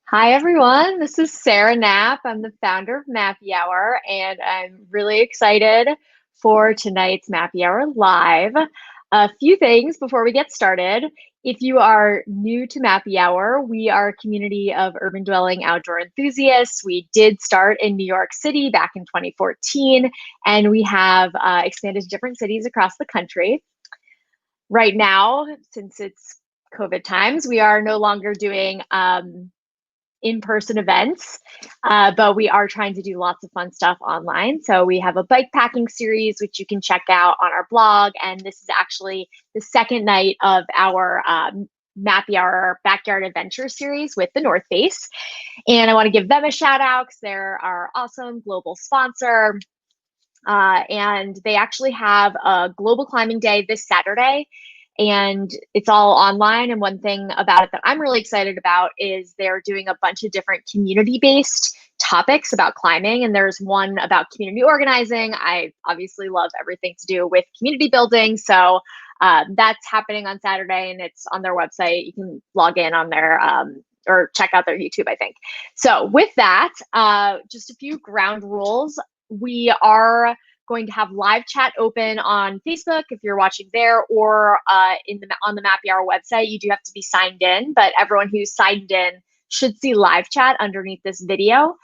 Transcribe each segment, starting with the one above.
Hi, everyone. This is Sarah Knapp. I'm the founder of Mappy Hour, and I'm really excited for tonight's Mappy Hour Live. A few things before we get started. If you are new to Mappy Hour, we are a community of urban dwelling outdoor enthusiasts. We did start in New York City back in 2014, and we have expanded to different cities across the country. Right now, since it's COVID times, we are no longer doing in-person events, but we are trying to do lots of fun stuff online. So we have a bike packing series, which you can check out on our blog. And this is actually the second night of our Mappy Hour Backyard Adventure series with the North Face. And I want to give them a shout out because they're our awesome global sponsor. And they actually have a global climbing day this Saturday, and it's all online. And one thing about it that I'm really excited about is they're doing a bunch of different community-based topics about climbing. And there's one about community organizing. I obviously love everything to do with community building. So that's happening on Saturday, and it's on their website. You can log in on their or check out their YouTube, I think. So with that, just a few ground rules. We are going to have live chat open on Facebook if you're watching there, or on the Mappy Hour website. You do have to be signed in, but everyone who's signed in should see live chat underneath this video.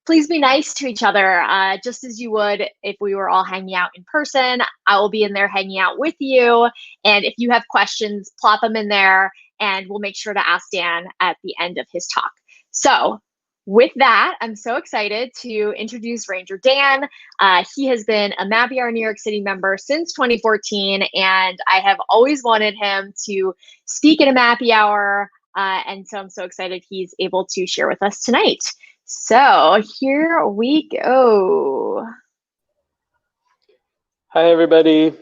Please be nice to each other, just as you would if we were all hanging out in person. I will be in there hanging out with you. And if you have questions, plop them in there, and we'll make sure to ask Dan at the end of his talk. So with that, I'm so excited to introduce Ranger Dan. He has been a Mappy Hour New York City member since 2014, and I have always wanted him to speak at a Mappy Hour, and so I'm so excited he's able to share with us tonight. So here we go. Hi, everybody.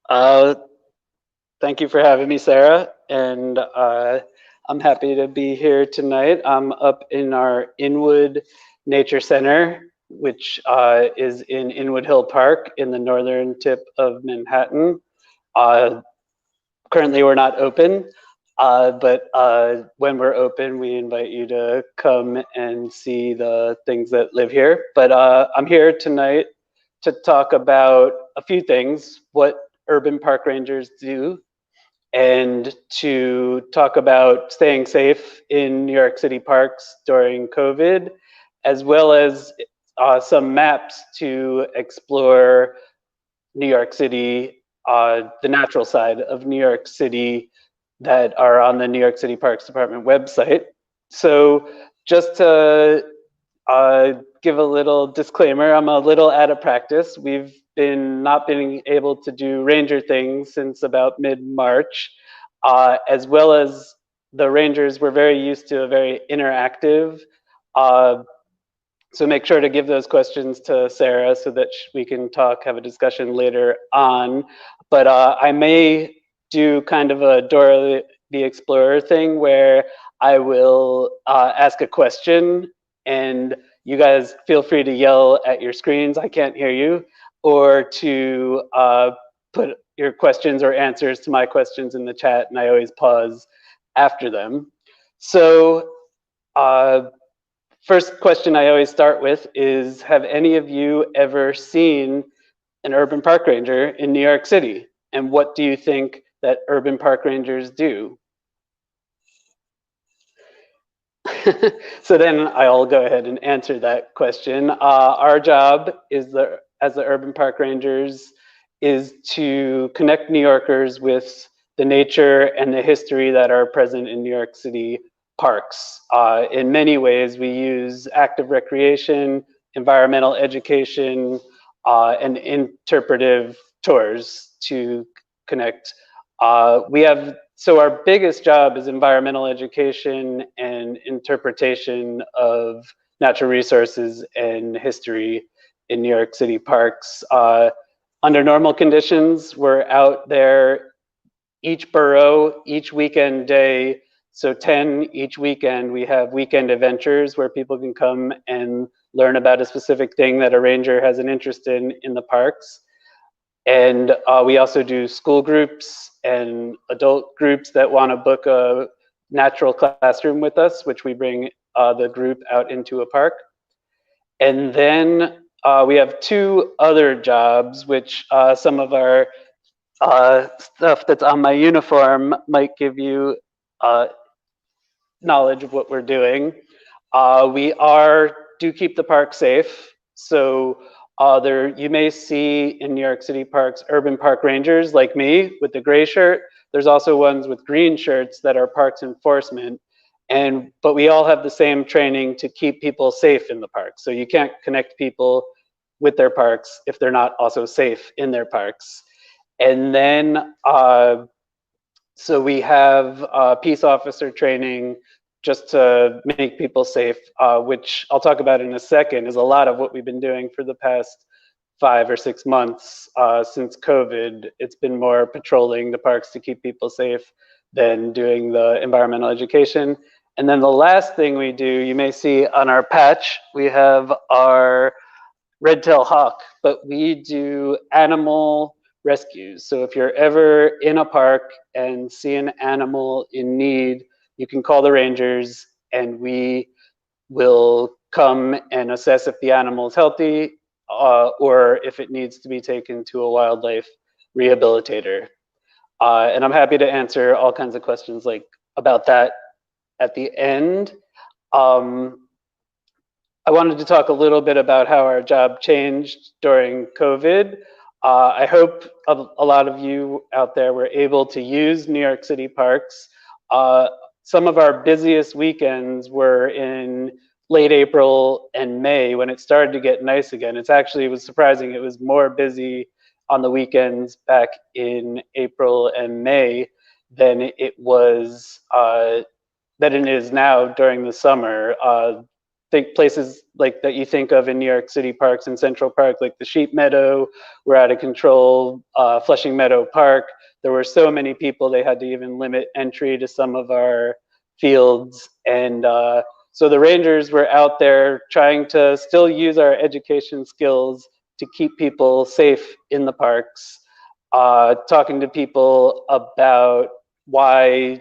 Thank you for having me, Sarah, and I'm happy to be here tonight. I'm up in our Inwood Nature Center, which is in Inwood Hill Park in the northern tip of Manhattan. Currently, we're not open, but when we're open, we invite you to come and see the things that live here. But I'm here tonight to talk about a few things, what urban park rangers do, and to talk about staying safe in New York City parks during COVID, as well as some maps to explore New York City, the natural side of New York City that are on the New York City Parks Department website. So just to give a little disclaimer, I'm a little out of practice. We've not been able to do ranger things since about mid-March, as well as the rangers were very used to a very interactive. So make sure to give those questions to Sarah so that we can have a discussion later on. But I may do kind of a Dora the Explorer thing where I will ask a question, and you guys feel free to yell at your screens, I can't hear you, or to put your questions or answers to my questions in the chat, and I always pause after them. So first question I always start with is, have any of you ever seen an urban park ranger in New York City? And what do you think that urban park rangers do? So then I'll go ahead and answer that question. Our job as the urban park rangers is to connect New Yorkers with the nature and the history that are present in New York City parks. In many ways, we use active recreation, environmental education, and interpretive tours to connect. So our biggest job is environmental education and interpretation of natural resources and history in New York City parks. Under normal conditions, we're out there each borough, each weekend day. So 10 each weekend, we have weekend adventures where people can come and learn about a specific thing that a ranger has an interest in the parks. And we also do school groups and adult groups that want to book a natural classroom with us, which we bring the group out into a park. And then we have two other jobs, which some of our stuff that's on my uniform might give you knowledge of what we're doing. We do keep the park safe. So you may see in New York City parks urban park rangers like me with the gray shirt. There's also ones with green shirts that are parks enforcement. But we all have the same training to keep people safe in the park. So you can't connect people with their parks if they're not also safe in their parks. And then so we have peace officer training just to make people safe, which I'll talk about in a second, is a lot of what we've been doing for the past 5 or 6 months since COVID. It's been more patrolling the parks to keep people safe than doing the environmental education. And then the last thing we do, you may see on our patch, we have our red-tailed hawk, but we do animal rescues. So if you're ever in a park and see an animal in need, you can call the rangers and we will come and assess if the animal is healthy or if it needs to be taken to a wildlife rehabilitator. And I'm happy to answer all kinds of questions like about that at the end. I wanted to talk a little bit about how our job changed during COVID. I hope a lot of you out there were able to use New York City parks. Some of our busiest weekends were in late April and May when it started to get nice again. It was surprising. It was more busy on the weekends back in April and May than it is now during the summer. Think places like that you think of in New York City parks and Central Park, like the Sheep Meadow, were out of control. Flushing Meadow Park, there were so many people they had to even limit entry to some of our fields. And so the rangers were out there trying to still use our education skills to keep people safe in the parks, talking to people about why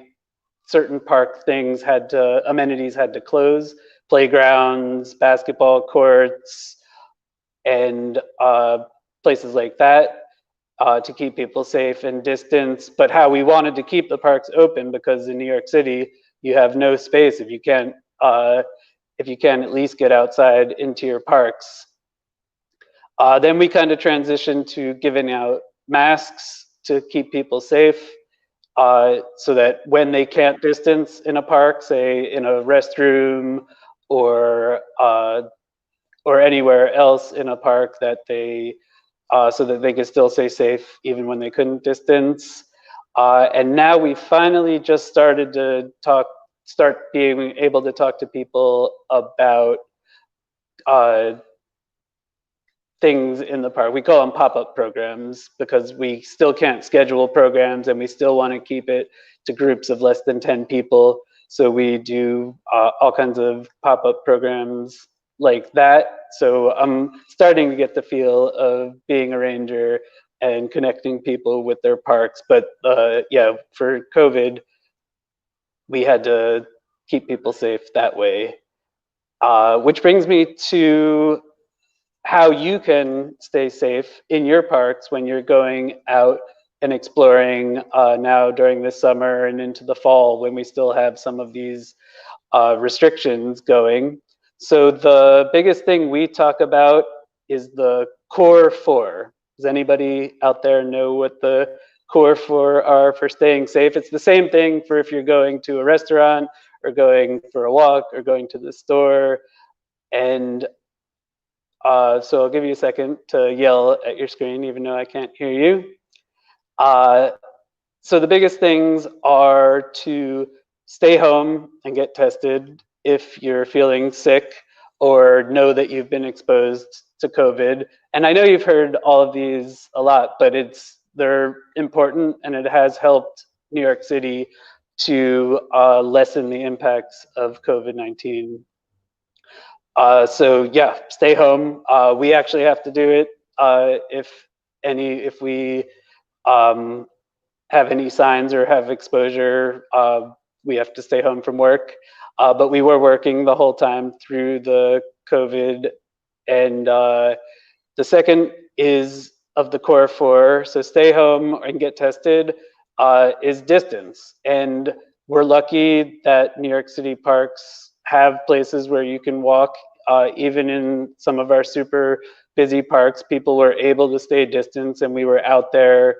certain park amenities had to close, playgrounds, basketball courts, and places like that to keep people safe and distance, but how we wanted to keep the parks open because in New York City, you have no space if you can't at least get outside into your parks. Then we kind of transitioned to giving out masks to keep people safe. So that when they can't distance in a park, say in a restroom or anywhere else in a park, so that they could still stay safe even when they couldn't distance. And now we finally just started to start being able to talk to people about things in the park. We call them pop-up programs because we still can't schedule programs and we still want to keep it to groups of less than 10 people. So we do all kinds of pop-up programs like that. So I'm starting to get the feel of being a ranger and connecting people with their parks. But yeah, for COVID, we had to keep people safe that way. Which brings me to how you can stay safe in your parks when you're going out and exploring now during the summer and into the fall when we still have some of these restrictions going. So the biggest thing we talk about is the core four. Does anybody out there know what the core four are for staying safe? It's the same thing for if you're going to a restaurant or going for a walk or going to the store. And so I'll give you a second to yell at your screen, even though I can't hear you. So the biggest things are to stay home and get tested if you're feeling sick or know that you've been exposed to COVID. And I know you've heard all of these a lot, but they're important and it has helped New York City to lessen the impacts of COVID-19. So yeah, stay home. We actually have to do it if we have any signs or have exposure. we have to stay home from work. But we were working the whole time through the COVID. And the second is of the core four, so stay home and get tested, is distance. And we're lucky that New York City parks have places where you can walk. Even in some of our super busy parks, people were able to stay distance, and we were out there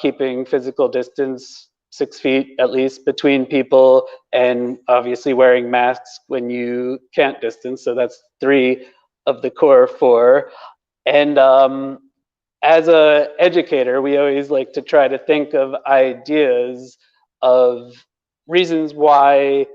keeping physical distance 6 feet at least between people, and obviously wearing masks when you can't distance. So that's 3 of the core 4. And as a educator, we always like to try to think of ideas of reasons why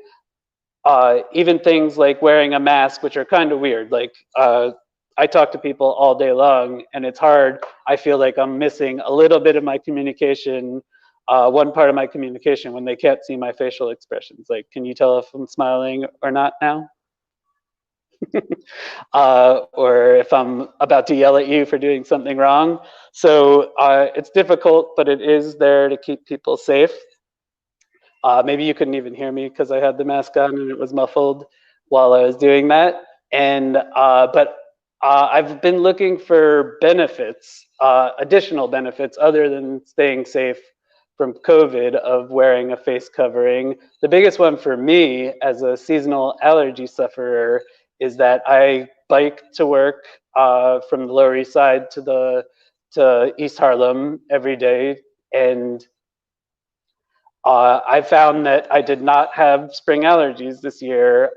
even things like wearing a mask, which are kind of weird. Like I talk to people all day long, and it's hard. I feel like I'm missing a little bit of my communication, one part of my communication, when they can't see my facial expressions. Like, can you tell if I'm smiling or not now? Or if I'm about to yell at you for doing something wrong. So it's difficult, but it is there to keep people safe. Maybe you couldn't even hear me because I had the mask on and it was muffled while I was doing that. And but I've been looking for benefits, additional benefits other than staying safe from COVID, of wearing a face covering. The biggest one for me as a seasonal allergy sufferer is that I bike to work from the Lower East Side to East Harlem every day, and I found that I did not have spring allergies this year,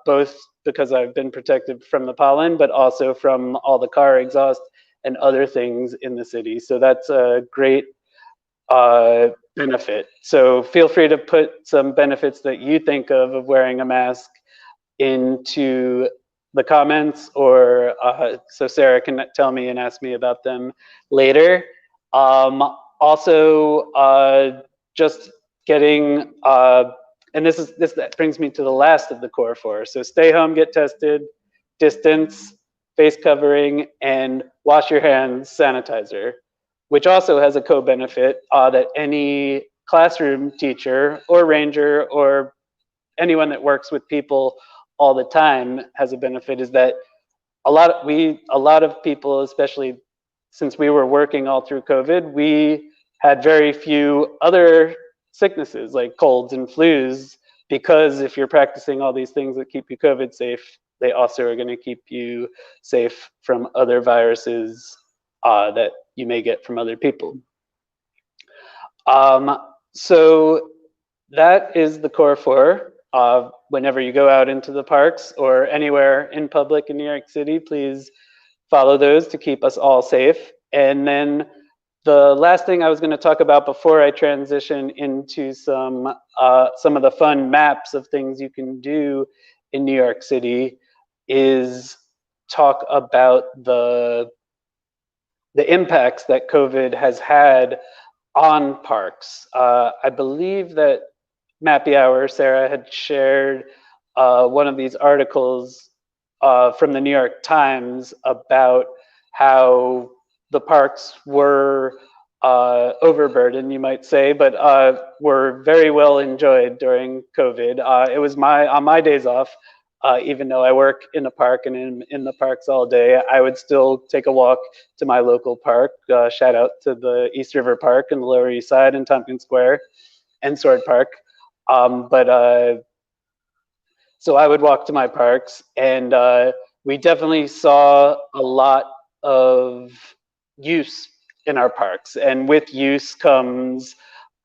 both because I've been protected from the pollen, but also from all the car exhaust and other things in the city. So that's a great benefit. So feel free to put some benefits that you think of wearing a mask into the comments, or so Sarah can tell me and ask me about them later. Also, just getting, and this that brings me to the last of the core 4. So stay home, get tested, distance, face covering, and wash your hands, sanitizer, which also has a co-benefit that any classroom teacher or ranger or anyone that works with people all the time has a benefit, is that a lot of people, especially since we were working all through COVID, we had very few other sicknesses like colds and flus, because if you're practicing all these things that keep you COVID safe, they also are going to keep you safe from other viruses that you may get from other people. So that is the core 4. Whenever you go out into the parks or anywhere in public in New York City, please follow those to keep us all safe. And then the last thing I was going to talk about before I transition into some of the fun maps of things you can do in New York City is talk about the impacts that COVID has had on parks. I believe that Mappy Hour, Sarah, had shared one of these articles from the New York Times about how the parks were overburdened, you might say, but were very well enjoyed during COVID. It was on my days off, even though I work in the park and in the parks all day, I would still take a walk to my local park. Shout out to the East River Park in the Lower East Side and Tompkins Square and Sword Park. So I would walk to my parks, and we definitely saw a lot of use in our parks. And with use comes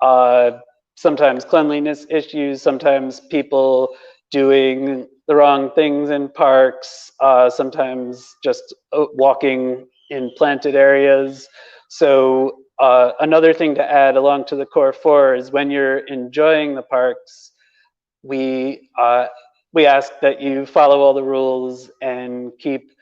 sometimes cleanliness issues, sometimes people doing the wrong things in parks, sometimes just walking in planted areas. So another thing to add along to the core 4 is when you're enjoying the parks, we ask that you follow all the rules and keep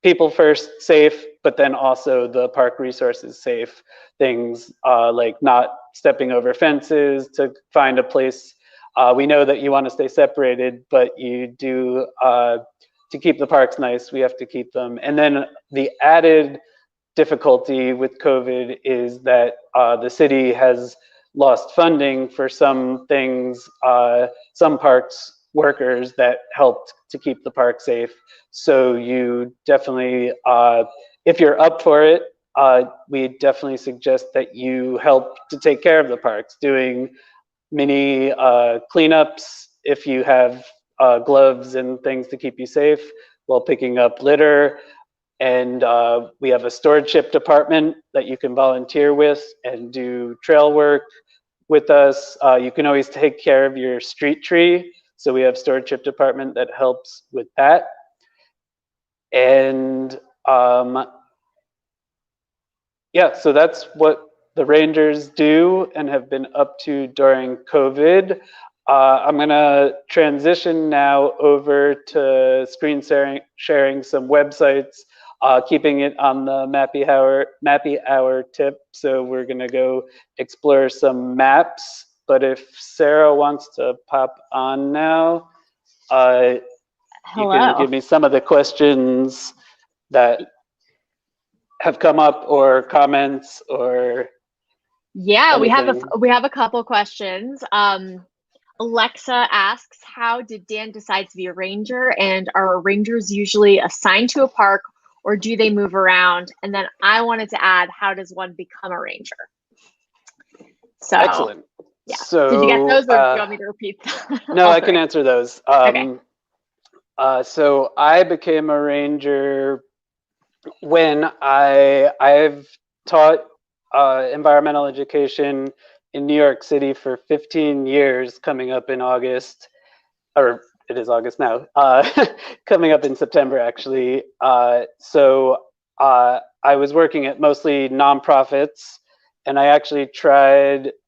people first safe, but then also the park resources safe. Things like not stepping over fences to find a place. We know that you want to stay separated, but you do, to keep the parks nice, we have to keep them. And then the added difficulty with COVID is that the city has lost funding for some things, some parks workers that helped to keep the park safe. So you definitely, if you're up for it, we definitely suggest that you help to take care of the parks, doing mini cleanups if you have gloves and things to keep you safe, while picking up litter. And we have a stewardship department that you can volunteer with and do trail work with us. You can always take care of your street tree. So we have stewardship department that helps with that. And yeah, so that's what the Rangers do and have been up to during COVID. I'm gonna transition now over to screen sharing some websites, keeping it on the Mappy Hour tip. So we're gonna go explore some maps. But if Sarah wants to pop on now, you can give me some of the questions that have come up, or comments, or yeah, anything. we have a couple questions. Alexa asks, how did Dan decide to be a ranger, and are rangers usually assigned to a park, or do they move around? And then I wanted to add, how does one become a ranger? So Excellent. Yeah. So did you get those, or do you want me to repeat them? No, I can answer those. Okay. So I became a ranger when I've taught environmental education in New York City for 15 years, coming up in August, or it is August now, coming up in September, actually. So I was working at mostly nonprofits, and I actually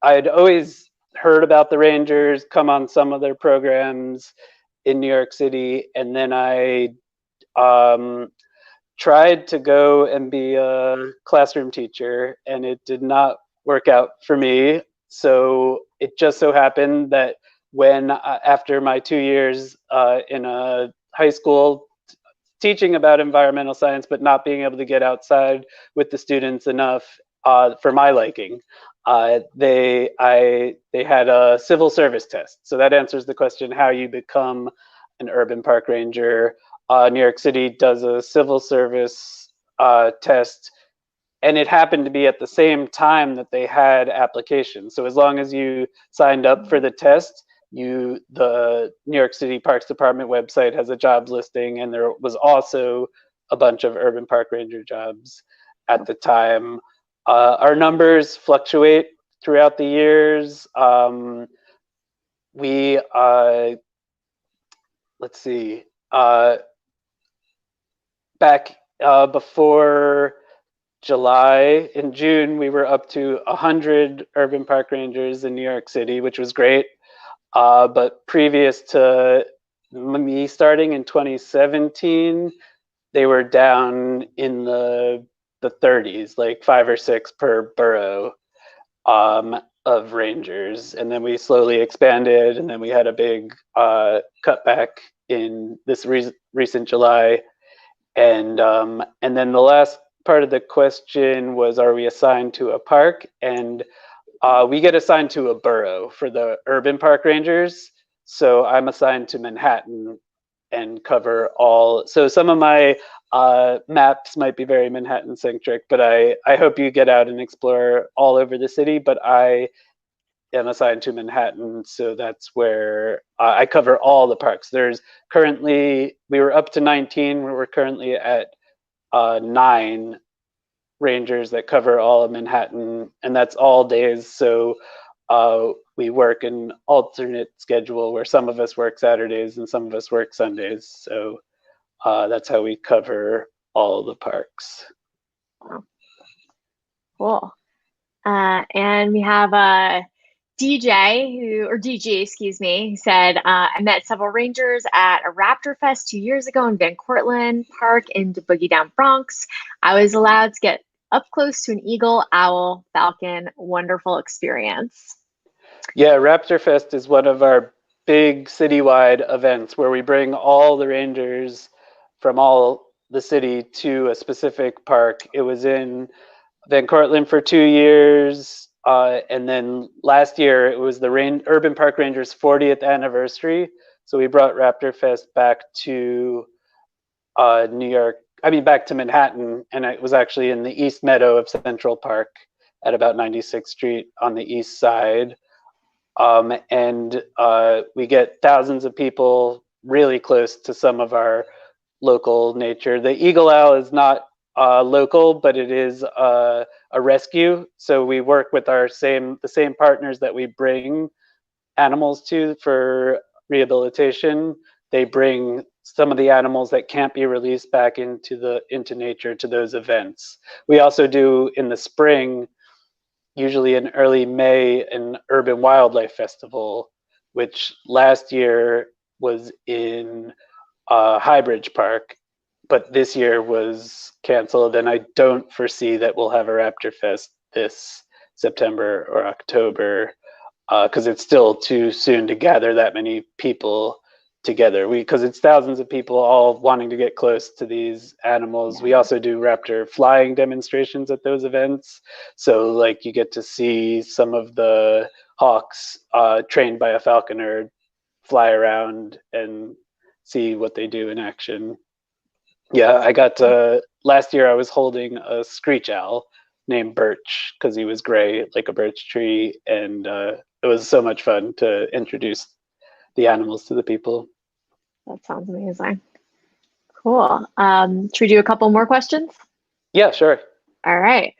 I'd always heard about the Rangers, come on some of their programs in New York City, and then I tried to go and be a classroom teacher, and it did not work out for me. So it just so happened that when, after my 2 years in a high school teaching about environmental science, but not being able to get outside with the students enough for my liking, they had a civil service test. So that answers the question how you become an urban park ranger. New York City does a civil service test, and it happened to be at the same time that they had applications. So as long as you signed up for the test, the New York City Parks Department website has a jobs listing, and there was also a bunch of urban park ranger jobs at the time. Our numbers fluctuate throughout the years. Let's see. Back before July, in June, we were up to 100 urban park rangers in New York City, which was great. But previous to me starting in 2017, they were down in the 30s, like 5 or 6 per borough of rangers. And then we slowly expanded, and then we had a big cutback in this recent July. And then the last part of the question was, are we assigned to a park? And we get assigned to a borough for the urban park rangers. So I'm assigned to Manhattan and cover all. So some of my maps might be very Manhattan centric, but I hope you get out and explore all over the city. But I am assigned to Manhattan, so that's where I cover all the parks. There's currently, we were up to 19, we're currently at 9 rangers that cover all of Manhattan, and that's all days. So we work an alternate schedule where some of us work Saturdays and some of us work Sundays. So that's how we cover all the parks. Cool. And we have a DG, excuse me, who said, I met several rangers at a Raptor Fest 2 years ago in Van Cortlandt Park in the Boogie Down Bronx. I was allowed to get up close to an eagle, owl, falcon. Wonderful experience. Yeah, Raptor Fest is one of our big citywide events where we bring all the rangers from all the city to a specific park. It was in Van Cortlandt for 2 years. And then last year it was the Urban Park Rangers 40th anniversary. So we brought Raptor Fest back to New York, back to Manhattan, and it was actually in the East Meadow of Central Park at about 96th Street on the east side. And we get thousands of people really close to some of our local nature. The Eagle Owl is not local, but it is a rescue. So we work with the same partners that we bring animals to for rehabilitation. They bring some of the animals that can't be released back into nature to those events. We also do in the spring, usually in early May, an urban wildlife festival, which last year was in Highbridge Park, but this year was canceled, and I don't foresee that we'll have a Raptor Fest this September or October, because it's still too soon to gather that many people together. Because it's thousands of people all wanting to get close to these animals. We also do raptor flying demonstrations at those events. So like you get to see some of the hawks trained by a falconer fly around and see what they do in action. Yeah, I got last year I was holding a screech owl named Birch because he was gray like a birch tree, and it was so much fun to introduce the animals to the people. That sounds amazing. Cool. Should we do a couple more questions? Yeah, sure. All right.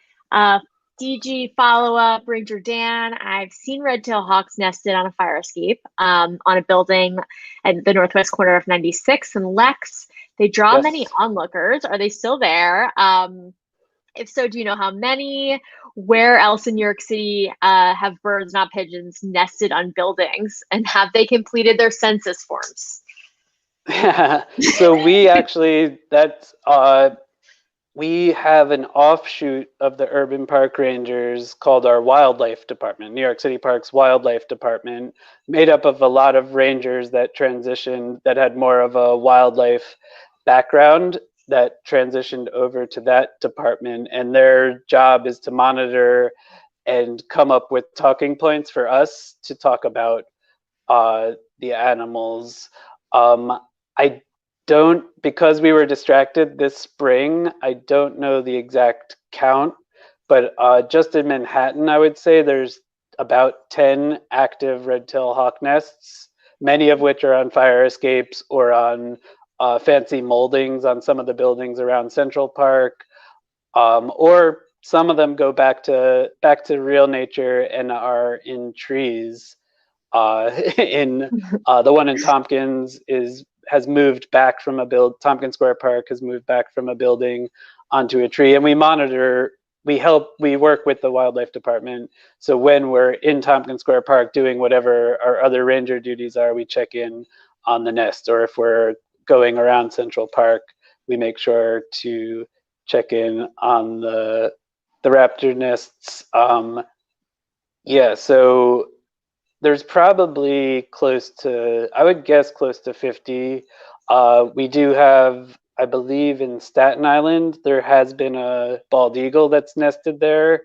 DG follow-up, Ranger Dan. I've seen red-tailed hawks nested on a fire escape on a building at the northwest corner of 96 and Lex. They draw many onlookers. Are they still there? If so, do you know how many? Where else in New York City have birds, not pigeons, nested on buildings? And have they completed their census forms? So we actually, we have an offshoot of the Urban Park Rangers called our Wildlife Department, New York City Parks Wildlife Department, made up of a lot of rangers that transitioned, that had more of a wildlife background, that transitioned over to that department. And their job is to monitor and come up with talking points for us to talk about the animals. I don't, because we were distracted this spring, I don't know the exact count, but just in Manhattan, I would say there's about 10 active red-tailed hawk nests, many of which are on fire escapes or on fancy moldings on some of the buildings around Central Park, or some of them go back to real nature and are in trees. The one in Tompkins has moved back from Tompkins Square Park has moved back from a building onto a tree, and we monitor. We work with the wildlife department. So when we're in Tompkins Square Park doing whatever our other ranger duties are, we check in on the nest, or if we're going around Central Park, we make sure to check in on the raptor nests. Yeah, so there's probably close to, I would guess close to 50. We do have, I believe in Staten Island, there has been a bald eagle that's nested there.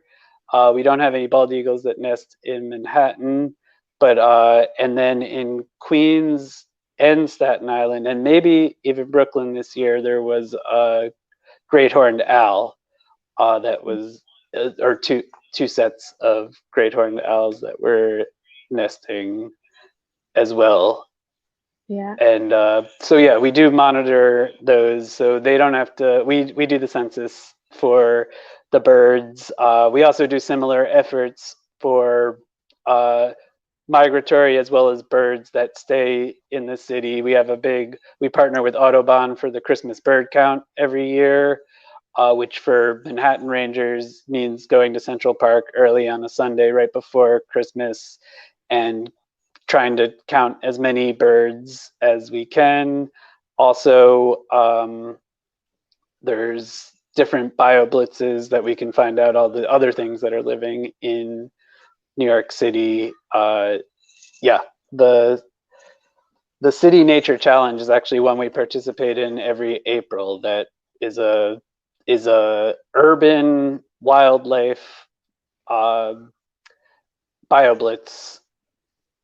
We don't have any bald eagles that nest in Manhattan, but and then in Queens and Staten Island, and maybe even Brooklyn this year, there was a great horned owl that was, or two sets of great horned owls that were nesting as well. Yeah. And so yeah, we do monitor those, so they don't have to. We do the census for the birds. We also do similar efforts for migratory as well as birds that stay in the city. We partner with Audubon for the Christmas bird count every year, which for Manhattan Rangers means going to Central Park early on a Sunday right before Christmas and trying to count as many birds as we can. Also, there's different bio blitzes that we can find out all the other things that are living in New York City. Yeah, the City Nature Challenge is actually one we participate in every April. That is a urban wildlife BioBlitz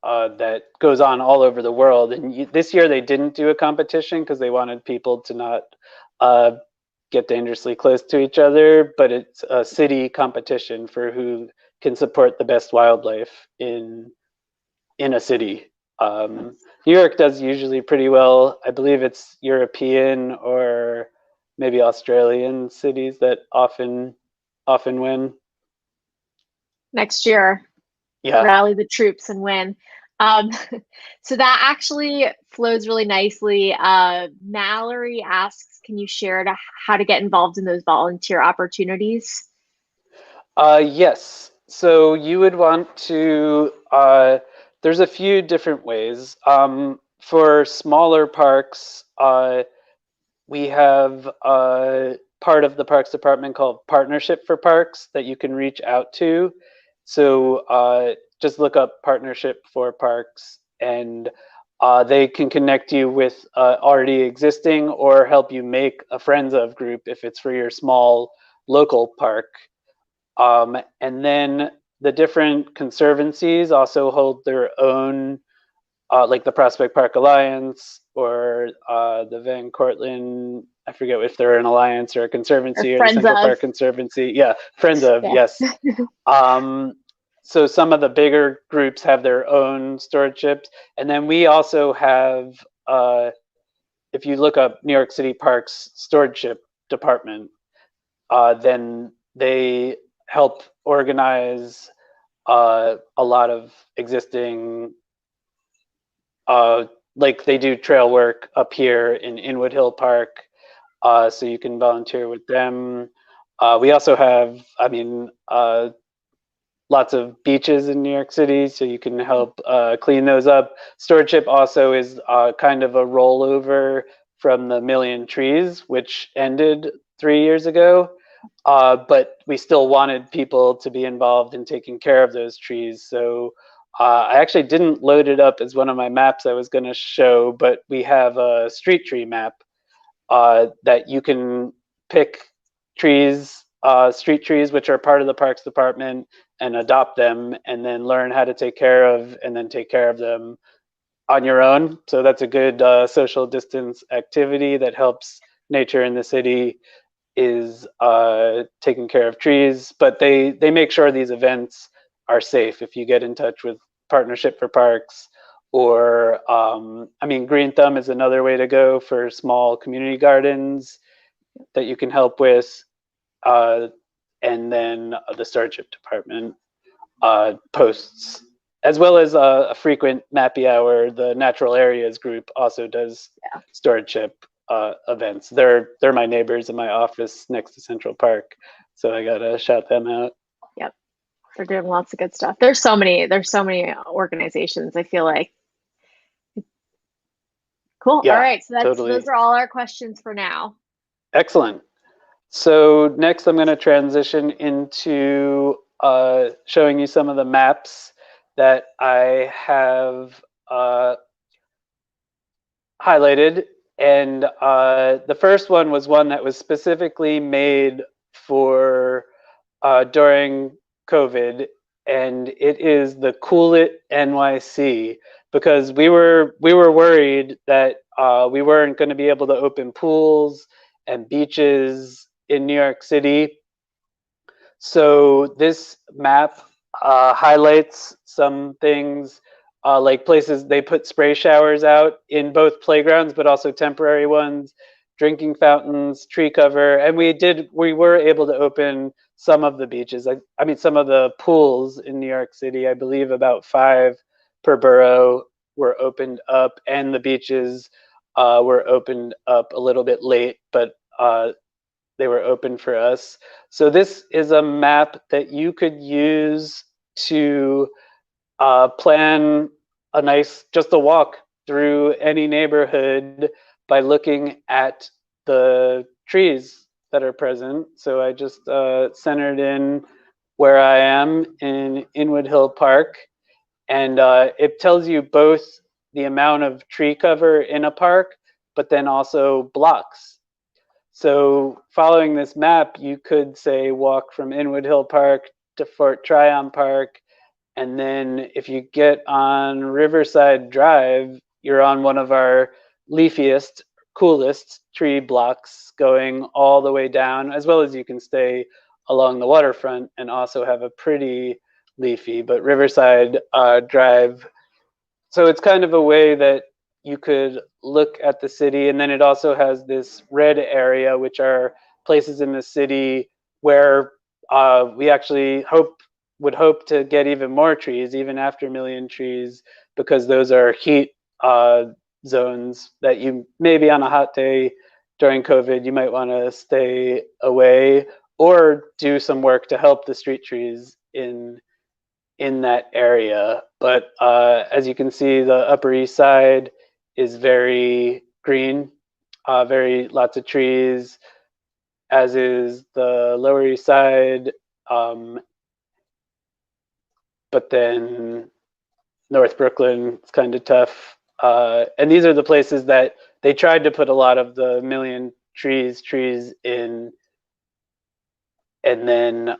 that goes on all over the world. And this year they didn't do a competition because they wanted people to not get dangerously close to each other, but it's a city competition for who can support the best wildlife in a city. New York does usually pretty well. I believe it's European or maybe Australian cities that often win. Next year, Yeah. rally the troops and win. So that actually flows really nicely. Mallory asks, can you share how to get involved in those volunteer opportunities? Yes. So you would want to, there's a few different ways. For smaller parks, we have part of the Parks Department called Partnership for Parks that you can reach out to. So just look up Partnership for Parks, and they can connect you with already existing or help you make a Friends of group if it's for your small local park. And then the different conservancies also hold their own, like the Prospect Park Alliance or the Van Cortlandt, I forget if they're an alliance or a conservancy, or the Central Park Conservancy. Yeah, Friends of, yeah. Yes. So some of the bigger groups have their own stewardships. And then we also have, if you look up New York City Parks Stewardship Department, then they help organize a lot of existing, like they do trail work up here in Inwood Hill Park, so you can volunteer with them. We also have, I mean, lots of beaches in New York City, so you can help clean those up. Stewardship also is kind of a rollover from the Million Trees, which ended 3 years ago. But we still wanted people to be involved in taking care of those trees. So I actually didn't load it up as one of my maps I was going to show, but we have a street tree map that you can pick trees, street trees, which are part of the Parks Department, and adopt them, and then learn how to take care of, and then take care of them on your own. So that's a good social distance activity that helps nature in the city, is taking care of trees. But they make sure these events are safe. If you get in touch with Partnership for Parks, or I mean, Green Thumb is another way to go for small community gardens that you can help with. And then the Stewardship Department posts, as well as a frequent Mappy Hour. The Natural Areas group also does stewardship events. They're my neighbors in my office next to Central Park, so I gotta shout them out. Yep, they're doing lots of good stuff. There's so many organizations, I feel like. Cool. Yeah, all right, so totally. Those are all our questions for now. Excellent. So next I'm going to transition into showing you some of the maps that I have highlighted. And the first one was one that was specifically made for during COVID, and it is the Coolit NYC, because we were worried that we weren't going to be able to open pools and beaches in New York City. So this map highlights some things, like places they put spray showers out in both playgrounds, but also temporary ones, drinking fountains, tree cover, and we were able to open some of the beaches. I mean, some of the pools in New York City. I believe about 5 per borough were opened up, and the beaches were opened up a little bit late, but they were open for us. So this is a map that you could use to plan a nice, just a walk through any neighborhood by looking at the trees that are present. So I just centered in where I am in Inwood Hill Park, and it tells you both the amount of tree cover in a park, but then also blocks. So following this map, you could say walk from Inwood Hill Park to Fort Tryon Park, And then if you get on Riverside Drive, you're on one of our leafiest, coolest tree blocks going all the way down, as well as you can stay along the waterfront and also have a pretty leafy, but Riverside Drive. So it's kind of a way that you could look at the city, and then it also has this red area, which are places in the city where we actually would hope to get even more trees, even after a million trees, because those are heat uh, zones that you maybe on a hot day during COVID you might want to stay away or do some work to help the street trees in that area. But as you can see, the Upper East Side is very green, very lots of trees, as is the Lower East Side. But then North Brooklyn is kind of tough. And these are the places that they tried to put a lot of the million trees in. And then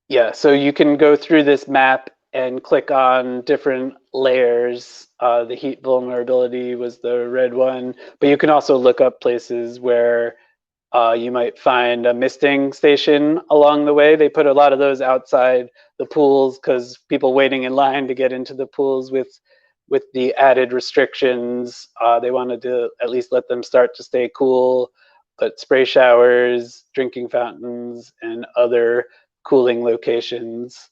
yeah, so you can go through this map and click on different layers. The heat vulnerability was the red one, but you can also look up places where you might find a misting station along the way. They put a lot of those outside the pools because people waiting in line to get into the pools with the added restrictions, they wanted to at least let them start to stay cool. But spray showers, drinking fountains, and other cooling locations.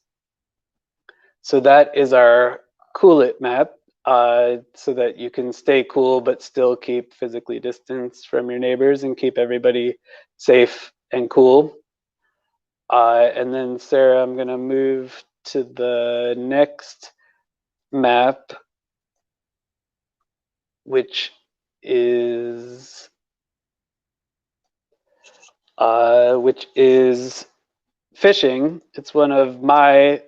So that is our Coolit map, so that you can stay cool but still keep physically distanced from your neighbors and keep everybody safe and cool. And then Sarah, I'm gonna move to the next map, which is fishing. It's one of my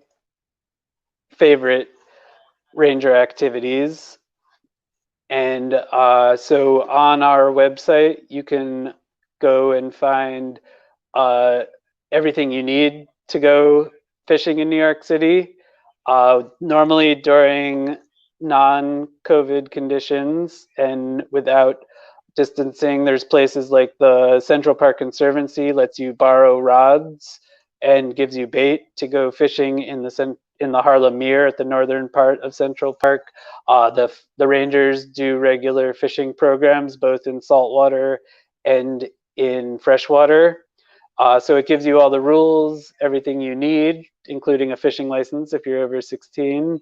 favorite ranger activities. And so on our website, you can go and find everything you need to go fishing in New York City. Normally during non-COVID conditions and without distancing, there's places like the Central Park Conservancy lets you borrow rods and gives you bait to go fishing in the Harlem Mere at the northern part of Central Park. The rangers do regular fishing programs both in saltwater and in freshwater. So it gives you all the rules, everything you need, including a fishing license if you're over 16,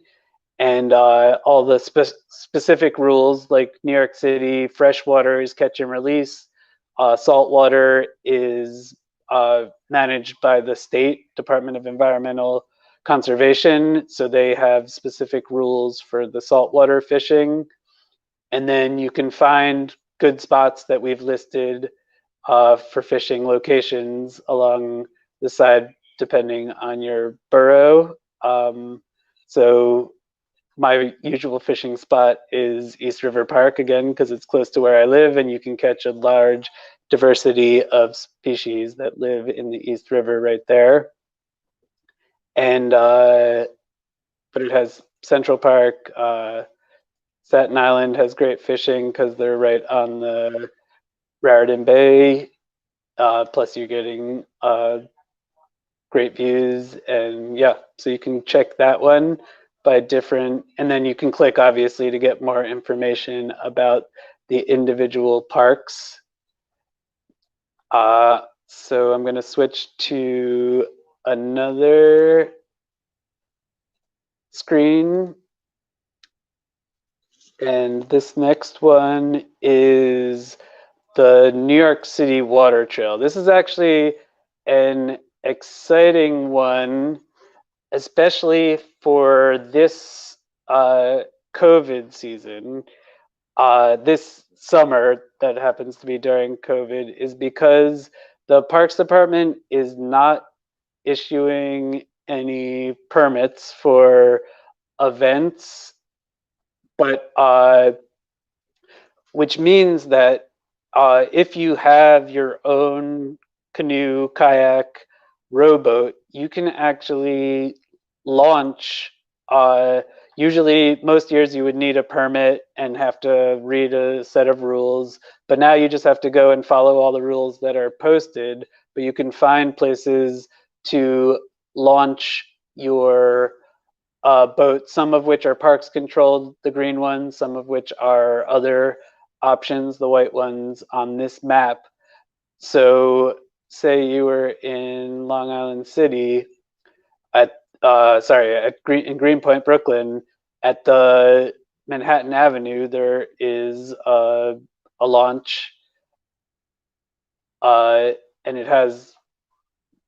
and all the specific rules like New York City, freshwater is catch and release. Saltwater is managed by the state Department of Environmental Conservation. So they have specific rules for the saltwater fishing. And then you can find good spots that we've listed for fishing locations along the side, depending on your borough. So my usual fishing spot is East River Park, again, because it's close to where I live and you can catch a large diversity of species that live in the East River right there. And, but it has Central Park, Staten Island has great fishing because they're right on the Raritan Bay. Plus you're getting great views, and yeah, so you can check that one by different, and then you can click obviously to get more information about the individual parks. So I'm going to switch to another screen, and this next one is the New York City Water Trail. This is actually an exciting one, especially for this COVID season. This summer that happens to be during COVID is because the Parks Department is not issuing any permits for events, but which means that if you have your own canoe, kayak, rowboat, you can actually launch, usually most years you would need a permit and have to read a set of rules, but now you just have to go and follow all the rules that are posted. But you can find places to launch your boat, some of which are parks controlled, the green ones, some of which are other options, the white ones on this map. So say you were in Long Island City at in Greenpoint, Brooklyn, at the Manhattan Avenue, there is a launch, and it has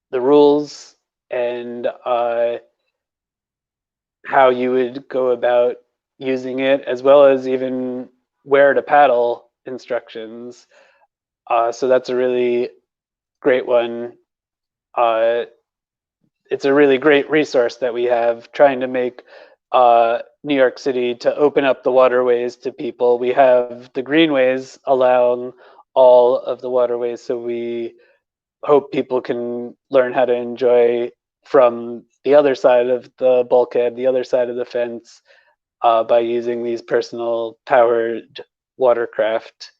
the rules and how you would go about using it, as well as even where to paddle instructions. So that's a really great one. It's a really great resource that we have trying to make New York City to open up the waterways to people. We have the greenways allowing all of the waterways, so we hope people can learn how to enjoy from the other side of the bulkhead, the other side of the fence, by using these personal powered watercraft.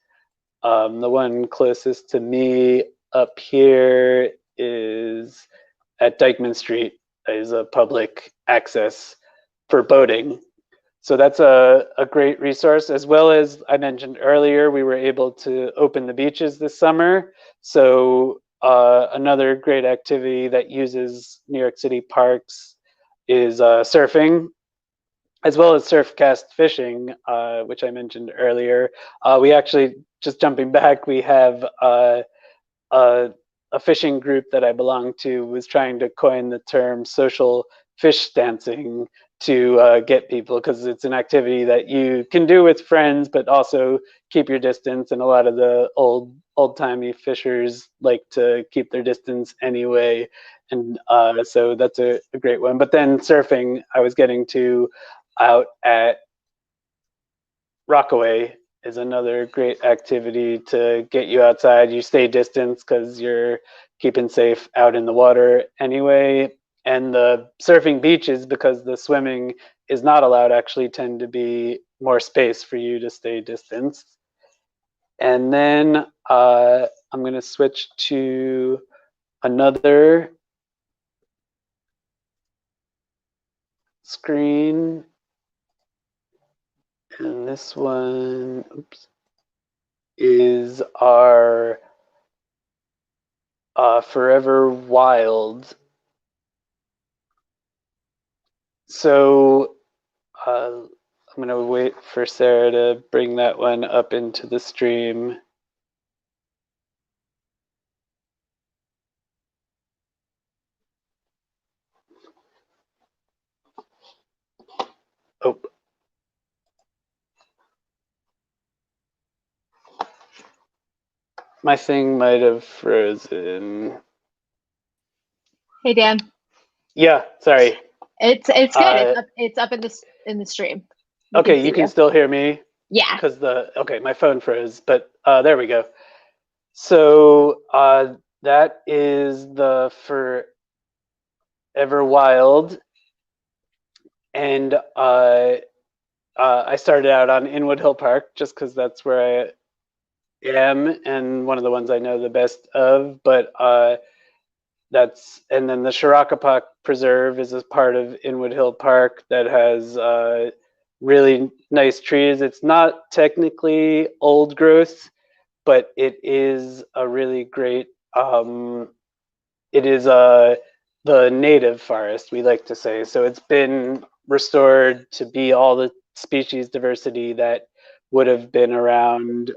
The one closest to me up here is at Dyckman Street, is a public access for boating. So that's a great resource. As well as I mentioned earlier, we were able to open the beaches this summer. So another great activity that uses New York City parks is surfing, as well as surf cast fishing, which I mentioned earlier. We actually, just jumping back, we have a fishing group that I belong to was trying to coin the term social fish dancing to get people, because it's an activity that you can do with friends, but also keep your distance. And a lot of the old-timey fishers like to keep their distance anyway. And so that's a great one. But then surfing, I was getting to out at Rockaway is another great activity to get you outside. You stay distance because you're keeping safe out in the water anyway. And the surfing beaches, because the swimming is not allowed, actually tend to be more space for you to stay distanced. And then I'm going to switch to another screen. And this one, oops, is our Forever Wild. So I'm going to wait for Sarah to bring that one up into the stream. Oh. My thing might have frozen. Hey, Dan. Yeah, sorry. It's good. It's up in the stream. Okay, you can still hear me? Yeah. Because my phone froze, but there we go. So that is the Forever Wild, and I started out on Inwood Hill Park just because that's where I am and one of the ones I know the best of. But and then the Shirakapak Preserve is a part of Inwood Hill Park that has really nice trees. It's not technically old growth, but it is a really great, it is the native forest, we like to say. So it's been restored to be all the species diversity that would have been around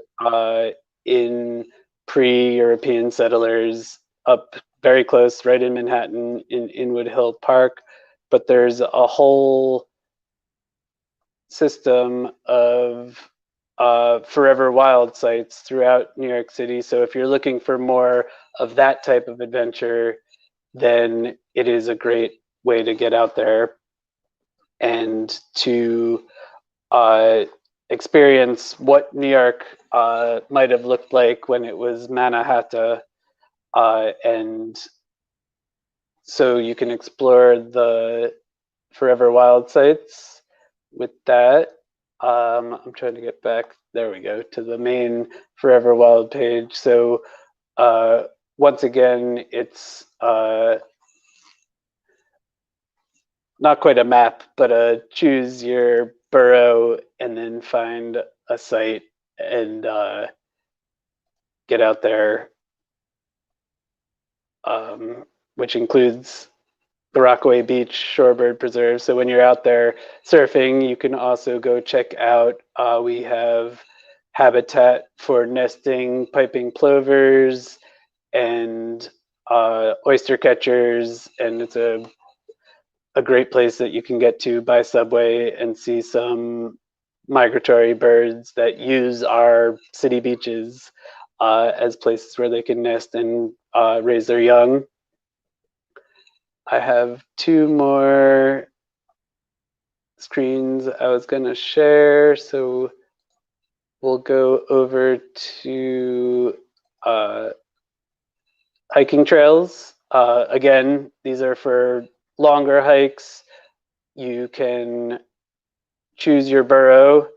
in pre-European settlers up very close, right in Manhattan, in Inwood Hill Park. But there's a whole system of forever wild sites throughout New York City. So if you're looking for more of that type of adventure, then it is a great way to get out there and to experience what New York might have looked like when it was Mannahatta, and so you can explore the Forever Wild sites with that. I'm trying to get back, there we go, to the main Forever Wild page. So once again, it's not quite a map, but choose your burrow and then find a site and get out there, which includes the Rockaway Beach Shorebird Preserve. So when you're out there surfing, you can also go check out, we have habitat for nesting piping plovers and oyster catchers, and it's a great place that you can get to by subway and see some migratory birds that use our city beaches as places where they can nest and raise their young. I have two more screens I was going to share, so we'll go over to hiking trails. Again, these are for longer hikes. You can choose your burrow.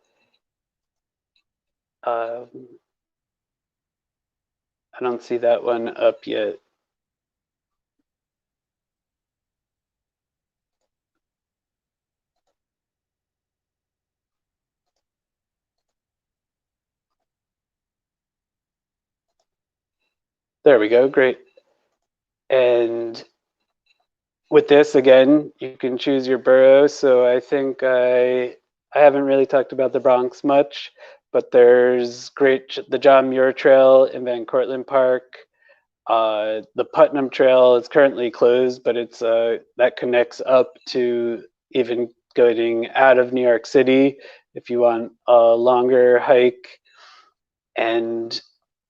I don't see that one up yet. There we go, great. And with this, again, you can choose your burrow. So I think I haven't really talked about the Bronx much, but there's the John Muir Trail in Van Cortlandt Park. The Putnam Trail is currently closed, but it's that connects up to even going out of New York City if you want a longer hike. And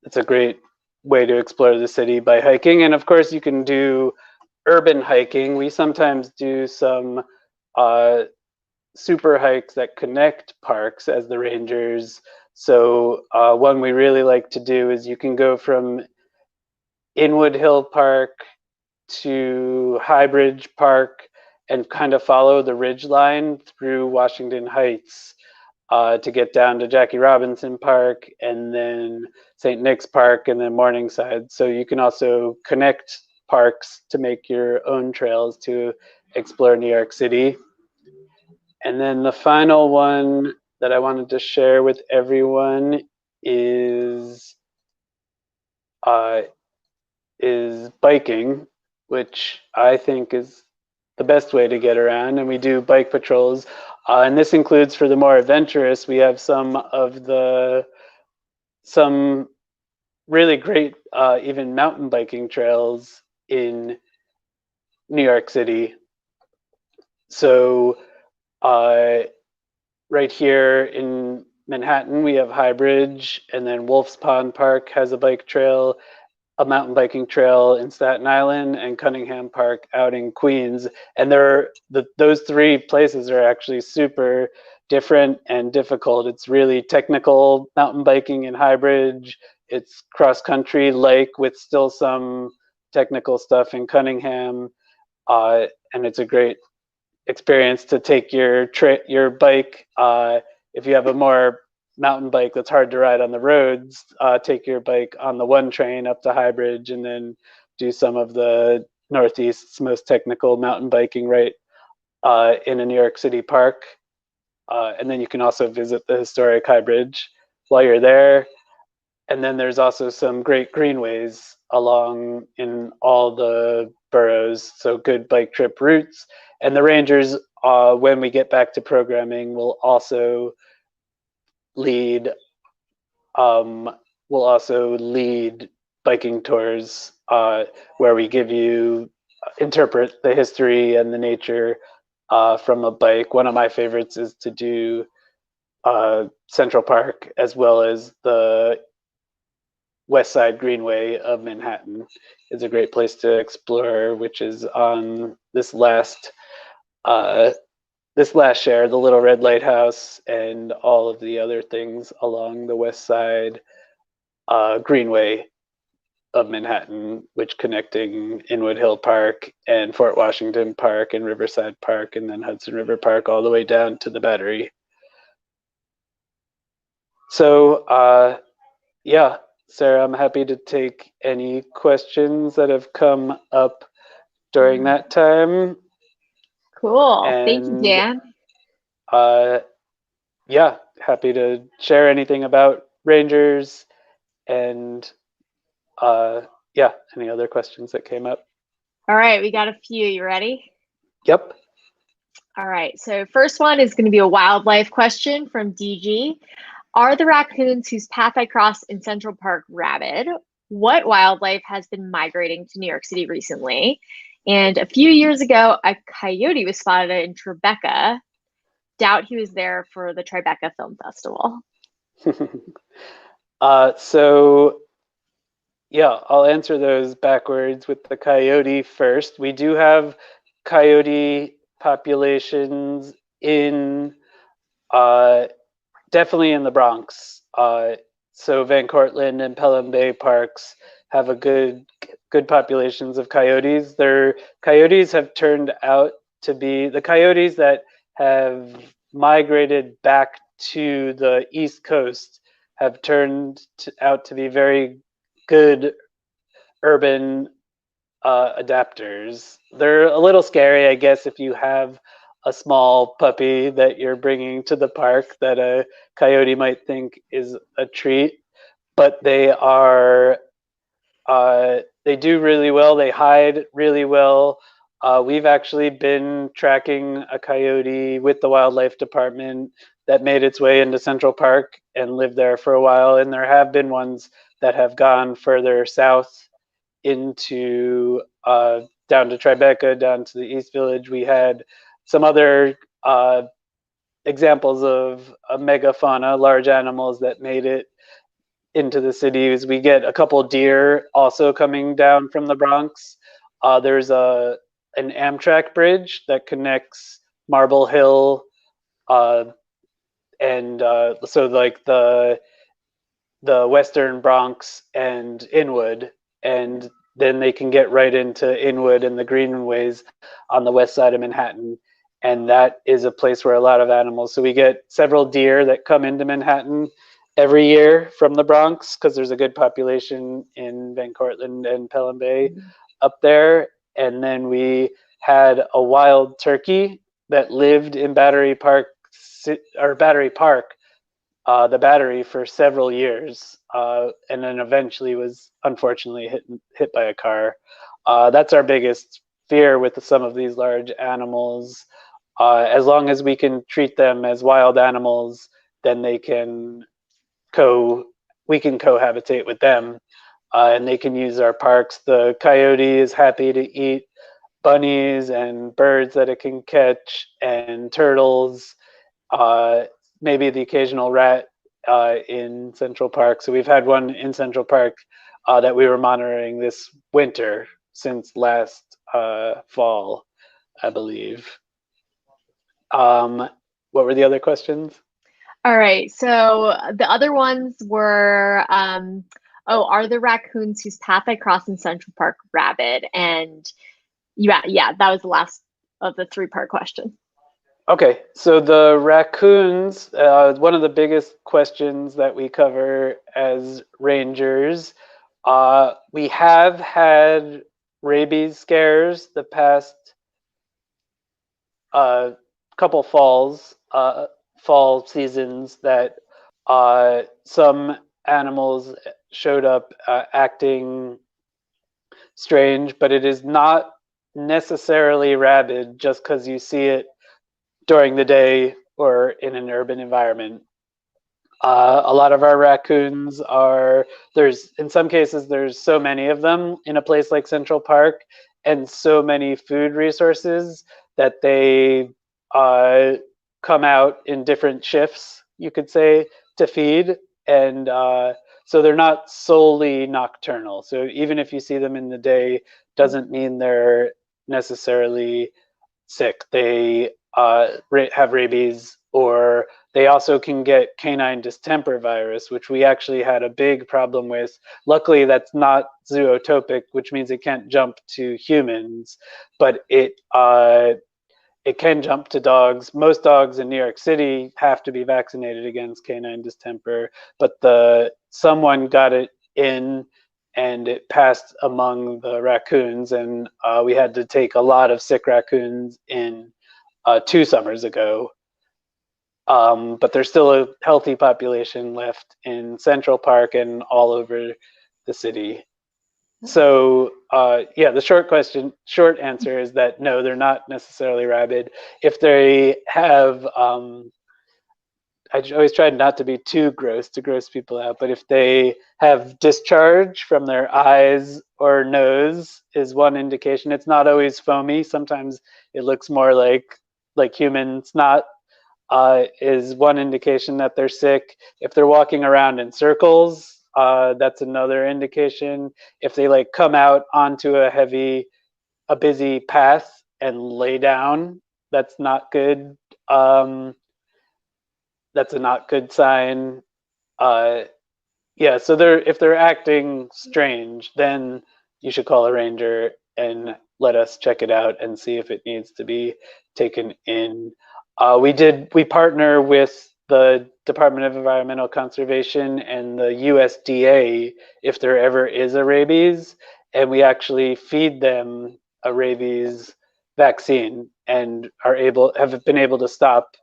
it's a great way to explore the city by hiking. And of course, you can do urban hiking. We sometimes do some super hikes that connect parks as the rangers. So one we really like to do is you can go from Inwood Hill Park to Highbridge Park and kind of follow the ridge line through Washington Heights to get down to Jackie Robinson Park and then St. Nick's Park and then Morningside. So you can also connect parks to make your own trails to explore New York City. And then the final one that I wanted to share with everyone is biking, which I think is the best way to get around. And we do bike patrols. And this includes, for the more adventurous, we have some really great even mountain biking trails in New York City. So right here in Manhattan, we have Highbridge, and then Wolf's Pond Park has a bike trail, a mountain biking trail in Staten Island, and Cunningham Park out in Queens. And those three places are actually super different and difficult. It's really technical mountain biking in Highbridge. It's cross country like with still some technical stuff in Cunningham. And it's a great experience to take your bike. If you have a more mountain bike that's hard to ride on the roads, take your bike on the one train up to Highbridge and then do some of the Northeast's most technical mountain biking right in a New York City park. And then you can also visit the historic Highbridge while you're there. And then there's also some great greenways along in all the boroughs, so good bike trip routes. And the rangers, when we get back to programming, will also lead biking tours where we interpret the history and the nature from a bike. One of my favorites is to do Central Park as well as the West Side Greenway of Manhattan. Is a great place to explore, which is on this last share, the Little Red Lighthouse and all of the other things along the West Side Greenway. of Manhattan, which connecting Inwood Hill Park and Fort Washington Park and Riverside Park and then Hudson River Park all the way down to the Battery. So yeah, Sarah, I'm happy to take any questions that have come up during that time. Cool. And thank you, Dan. Yeah, happy to share anything about rangers and yeah, any other questions that came up. All right, we got a few. You ready? Yep. All right, so first one is going to be a wildlife question from DG. Are the raccoons whose path I crossed in Central Park rabid? What wildlife has been migrating to New York City recently? And a few years ago, a coyote was spotted in Tribeca. Doubt he was there for the Tribeca Film Festival. So yeah, I'll answer those backwards with the coyote first. We do have coyote populations in definitely in the Bronx. So Van Cortlandt and Pelham Bay parks have a good populations of coyotes. Their coyotes have turned out to be the coyotes that have migrated back to the East Coast have turned out to be very good urban adapters. They're a little scary, I guess, if you have a small puppy that you're bringing to the park that a coyote might think is a treat, but they are they do really well. They hide really well. We've actually been tracking a coyote with the wildlife department that made its way into Central Park and lived there for a while. And there have been ones that have gone further south into down to Tribeca, down to the East Village. We had some other examples of a megafauna, large animals that made it into the cities. We get a couple deer also coming down from the Bronx. There's an Amtrak bridge that connects Marble Hill and so like the Western Bronx and Inwood, and then they can get right into Inwood and the greenways on the west side of Manhattan. And that is a place where a lot of animals. So we get several deer that come into Manhattan every year from the Bronx because there's a good population in Van Cortlandt and Pelham Bay up there. And then we had a wild turkey that lived in Battery Park, the Battery, for several years, and then eventually was unfortunately hit by a car. That's our biggest fear with some of these large animals. As long as we can treat them as wild animals, then we can cohabitate with them, and they can use our parks. The coyote is happy to eat bunnies and birds that it can catch and turtles. Maybe the occasional rat in Central Park. So we've had one in Central Park that we were monitoring this winter since last fall, I believe. What were the other questions? All right, so the other ones were, are the raccoons whose path I crossed in Central Park rabid? And yeah, that was the last of the 3-part question. Okay, so the raccoons, one of the biggest questions that we cover as rangers, we have had rabies scares the past couple fall seasons that some animals showed up acting strange, but it is not necessarily rabid just because you see it during the day or in an urban environment. A lot of our raccoons in some cases, there's so many of them in a place like Central Park and so many food resources that they come out in different shifts, you could say, to feed. And so they're not solely nocturnal. So even if you see them in the day, doesn't mean they're necessarily sick. They have rabies or they also can get canine distemper virus, which we actually had a big problem with. Luckily, that's not zootopic, which means it can't jump to humans, but it can jump to dogs. Most dogs in New York City have to be vaccinated against canine distemper, but someone got it in and it passed among the raccoons, and we had to take a lot of sick raccoons in 2 summers ago. But there's still a healthy population left in Central Park and all over the city. So yeah, the short answer is that no, they're not necessarily rabid. If they have, I always try not to be too gross to gross people out, but if they have discharge from their eyes or nose is one indication. It's not always foamy. Sometimes it looks more like human snot. Is one indication that they're sick. If they're walking around in circles, that's another indication. If they like come out onto a busy path and lay down, that's not good. That's a not good sign. Yeah, so if they're acting strange, then you should call a ranger and let us check it out and see if it needs to be taken in. We partner with the Department of Environmental Conservation and the USDA if there ever is a rabies, and we actually feed them a rabies vaccine and have been able to stop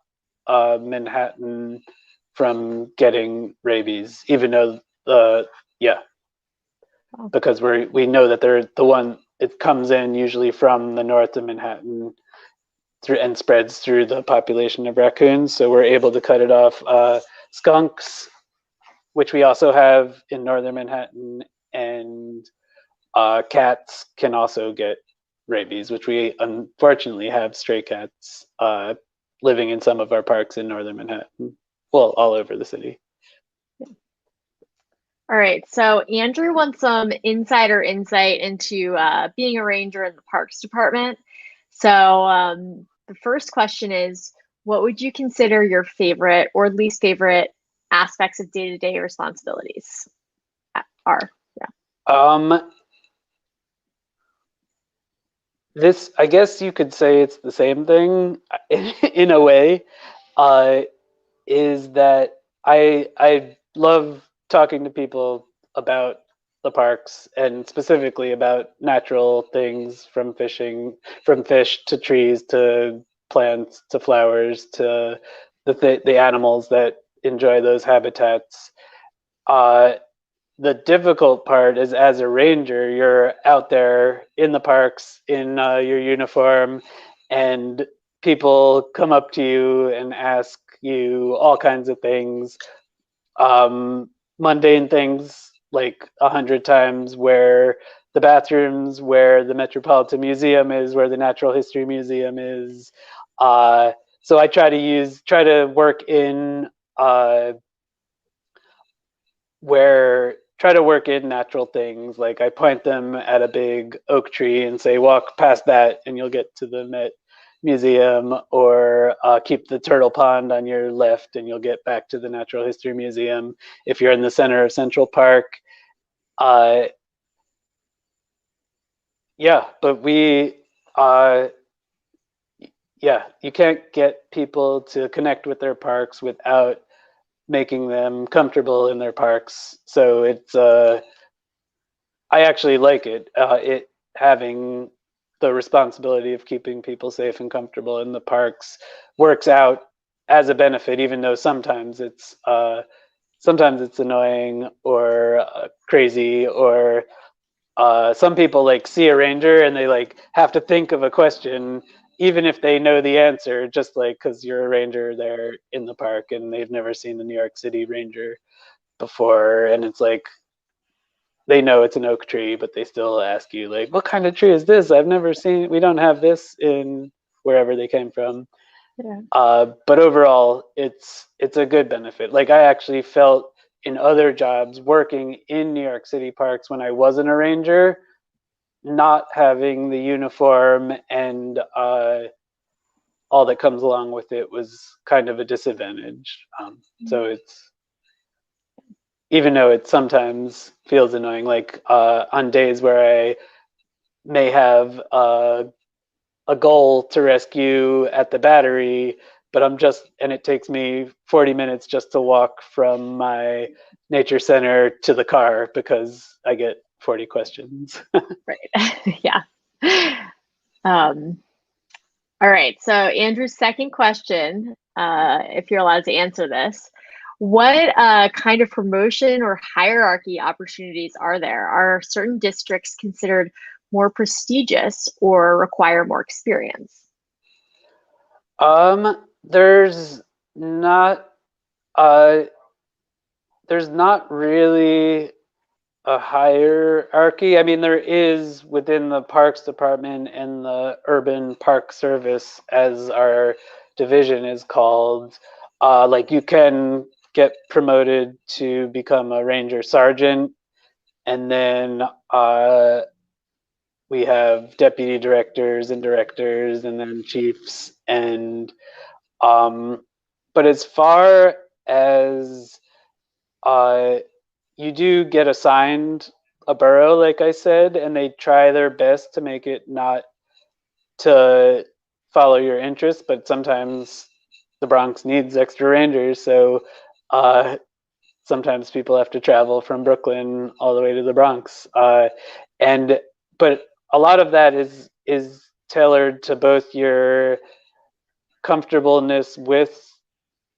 Manhattan from getting rabies, even though because we know that they're the one. It comes in usually from the north of Manhattan and spreads through the population of raccoons. So we're able to cut it off. Skunks, which we also have in northern Manhattan, and cats can also get rabies, which we unfortunately have stray cats living in some of our parks in northern Manhattan. Well, all over the city. All right, so Andrew wants some insider insight into being a ranger in the Parks Department. So the first question is, what would you consider your favorite or least favorite aspects of day-to-day responsibilities are? Yeah. This, I guess you could say it's the same thing in a way, is that I love talking to people about the parks and specifically about natural things, from fish to trees to plants to flowers to the animals that enjoy those habitats. The difficult part is, as a ranger, you're out there in the parks in your uniform, and people come up to you and ask you all kinds of things, mundane things like 100 times where the bathrooms, where the Metropolitan Museum is, where the Natural History Museum is. So I try to work in natural things. Like I point them at a big oak tree and say, walk past that and you'll get to the Met Museum, or keep the turtle pond on your left and you'll get back to the Natural History Museum if you're in the center of Central Park. Yeah, but you can't get people to connect with their parks without making them comfortable in their parks. So it's I actually like it. It having the responsibility of keeping people safe and comfortable in the parks works out as a benefit, even though sometimes it's annoying or crazy, or some people like see a ranger and they like have to think of a question even if they know the answer, just like because you're a ranger there in the park and they've never seen the New York City ranger before, and it's like they know it's an oak tree, but they still ask you like, what kind of tree is this? I've never seen, we don't have this in wherever they came from. Yeah. But overall, it's a good benefit. Like I actually felt in other jobs working in New York City parks when I wasn't a ranger, not having the uniform and all that comes along with it was kind of a disadvantage. So it's, even though it sometimes feels annoying, like on days where I may have a goal to rescue at the battery, but and it takes me 40 minutes just to walk from my nature center to the car because I get 40 questions. Right. Yeah. All right. So Andrew's second question, if you're allowed to answer this, what kind of promotion or hierarchy opportunities are there? Are certain districts considered more prestigious or require more experience? There's not there's not really a hierarchy. I mean, there is within the Parks Department and the Urban Park Service, as our division is called. Like you can get promoted to become a ranger sergeant, and then we have deputy directors and directors, and then chiefs. And but as far as you do get assigned a borough, like I said, and they try their best to make it not to follow your interests, but sometimes the Bronx needs extra rangers, so sometimes people have to travel from Brooklyn all the way to the Bronx, but a lot of that is tailored to both your comfortableness with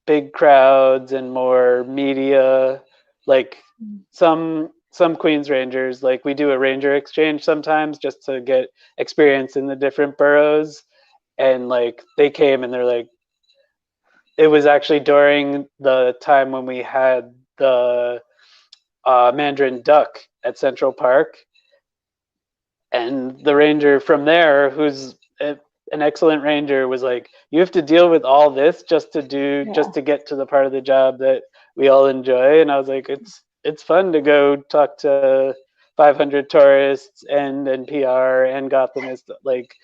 big crowds and more media. Like some Queens Rangers, like we do a ranger exchange sometimes just to get experience in the different boroughs, and like they came and they're like, it was actually during the time when we had the Mandarin duck at Central Park, and the ranger from there, who's an excellent ranger, was like, you have to deal with all this just to get to the part of the job that we all enjoy. And I was like, it's fun to go talk to 500 tourists and NPR and Gothamists, like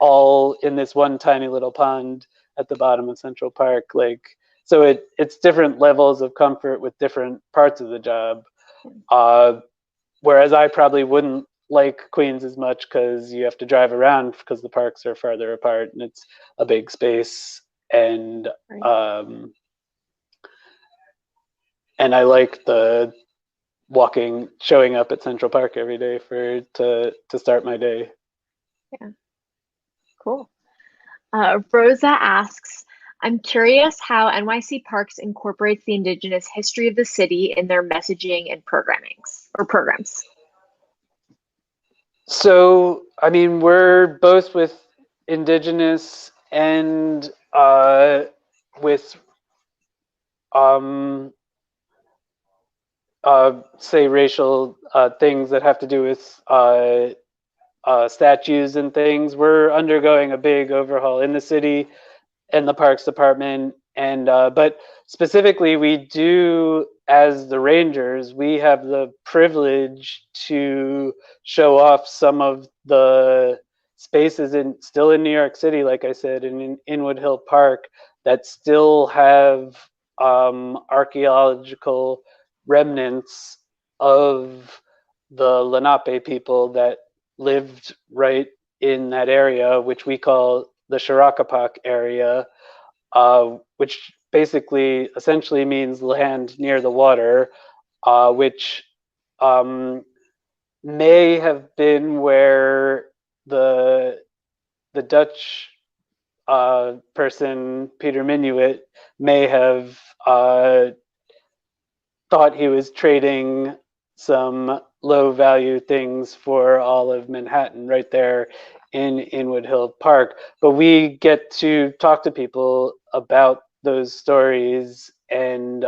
all in this one tiny little pond at the bottom of Central Park. Like, so it's different levels of comfort with different parts of the job. Whereas I probably wouldn't like Queens as much because you have to drive around because the parks are farther apart and it's a big space. And and I like the showing up at Central Park every day to start my day. Yeah, cool. Rosa asks, I'm curious how NYC Parks incorporates the Indigenous history of the city in their messaging and programs. So, I mean, we're both with Indigenous and with say racial things that have to do with statues and things. We're undergoing a big overhaul in the city and the Parks Department, and but specifically, we do, as the Rangers, we have the privilege to show off some of the spaces still in New York City, like I said, in Inwood Hill Park, that still have archaeological remnants of the Lenape people that lived right in that area, which we call the Shirakapak area, which basically essentially means land near the water, which may have been where the Dutch person, Peter Minuit, may have thought he was trading some low value things for all of Manhattan right there in Inwood Hill Park. But we get to talk to people about those stories and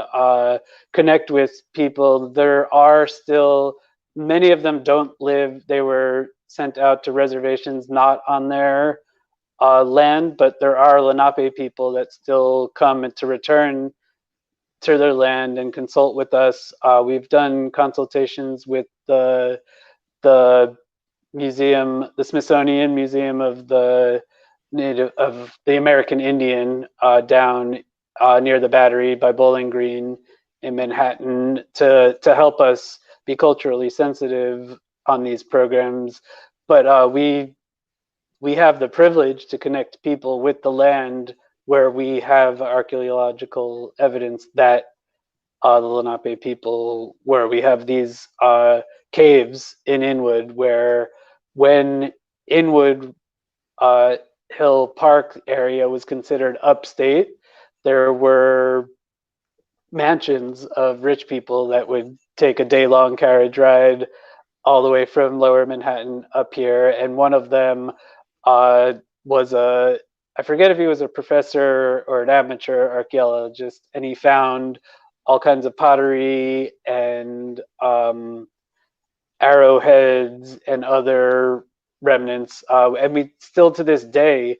connect with people. There are still, many of them don't live, they were sent out to reservations not on their land, but there are Lenape people that still come to return to their land and consult with us. We've done consultations with the museum, the Smithsonian Museum of the native of the American Indian down near the Battery by Bowling Green in Manhattan to help us be culturally sensitive on these programs. But we have the privilege to connect people with the land where we have archaeological evidence that the Lenape people were. We have these caves in Inwood where when Inwood Hill Park area was considered upstate, there were mansions of rich people that would take a day-long carriage ride all the way from Lower Manhattan up here, and one of them was a, I forget if he was a professor or an amateur archaeologist, and he found all kinds of pottery and arrowheads and other remnants. And we still to this day,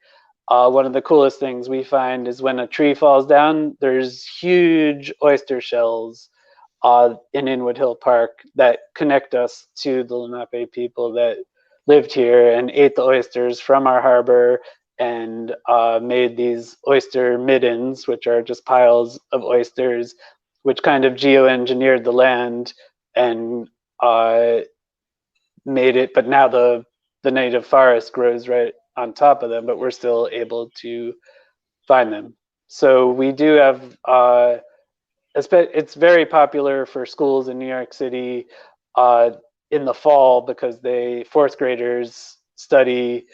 one of the coolest things we find is when a tree falls down, there's huge oyster shells in Inwood Hill Park that connect us to the Lenape people that lived here and ate the oysters from our harbor and made these oyster middens, which are just piles of oysters, which kind of geoengineered the land and made it. But now the native forest grows right on top of them, but we're still able to find them. So we do have it's very popular for schools in New York City in the fall because fourth graders study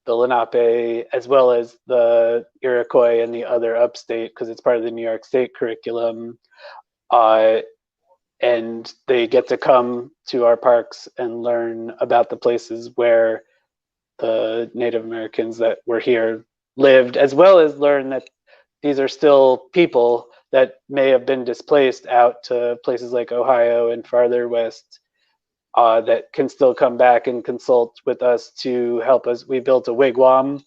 the Lenape as well as the Iroquois and the other upstate because it's part of the New York State curriculum. And they get to come to our parks and learn about the places where the Native Americans that were here lived, as well as learn that these are still people that may have been displaced out to places like Ohio and farther west that can still come back and consult with us to help us. We built a wigwam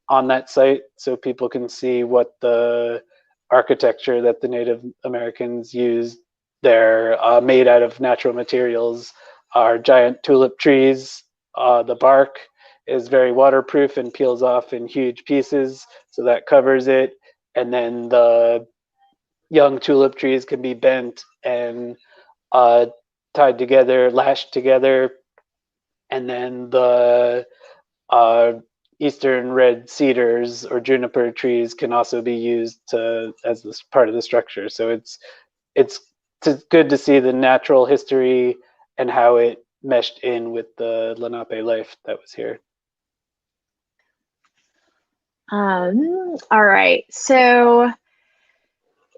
on that site so people can see what the architecture that the Native Americans used. They're made out of natural materials. Our giant tulip trees, the bark is very waterproof and peels off in huge pieces, so that covers it. And then the young tulip trees can be bent and tied together, lashed together. And then the eastern red cedars or juniper trees can also be used as this part of the structure. So it's good to see the natural history and how it meshed in with the Lenape life that was here. All right. So,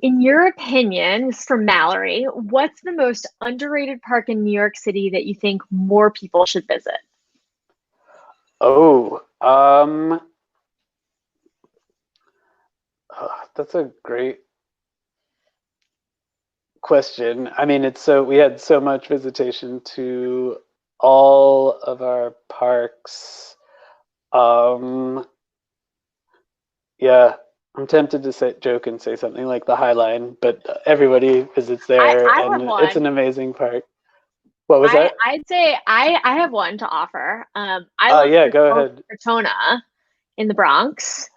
in your opinion, this is from Mallory, what's the most underrated park in New York City that you think more people should visit? Oh, that's a great question. I mean, we had so much visitation to all of our parks. Yeah, I'm tempted to joke and say something like the High Line, but everybody visits there, I and have it's one. an amazing park. What was that? I'd say I have one to offer. I love Yeah, go ahead. Crotona in the Bronx.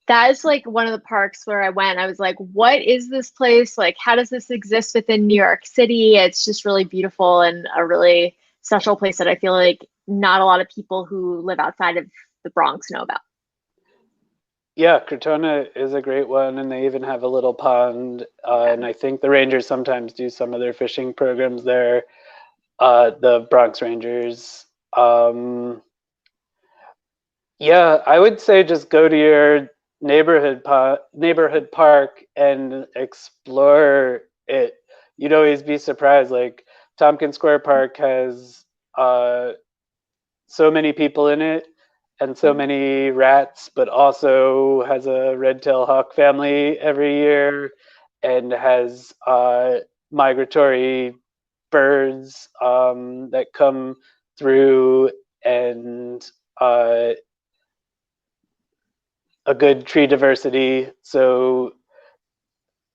That is like one of the parks where I went. I was like, what is this place? Like, how does this exist within New York City? It's just really beautiful and a really special place that I feel like not a lot of people who live outside of the Bronx know about. Yeah, Crotona is a great one, and they even have a little pond. And I think the Rangers sometimes do some of their fishing programs there. The Bronx Rangers. Yeah, I would say just go to your neighborhood park and explore it. You'd always be surprised. Like Tompkins Square Park has so many people in it and so many rats, but also has a red-tailed hawk family every year and has migratory birds that come through and a good tree diversity. So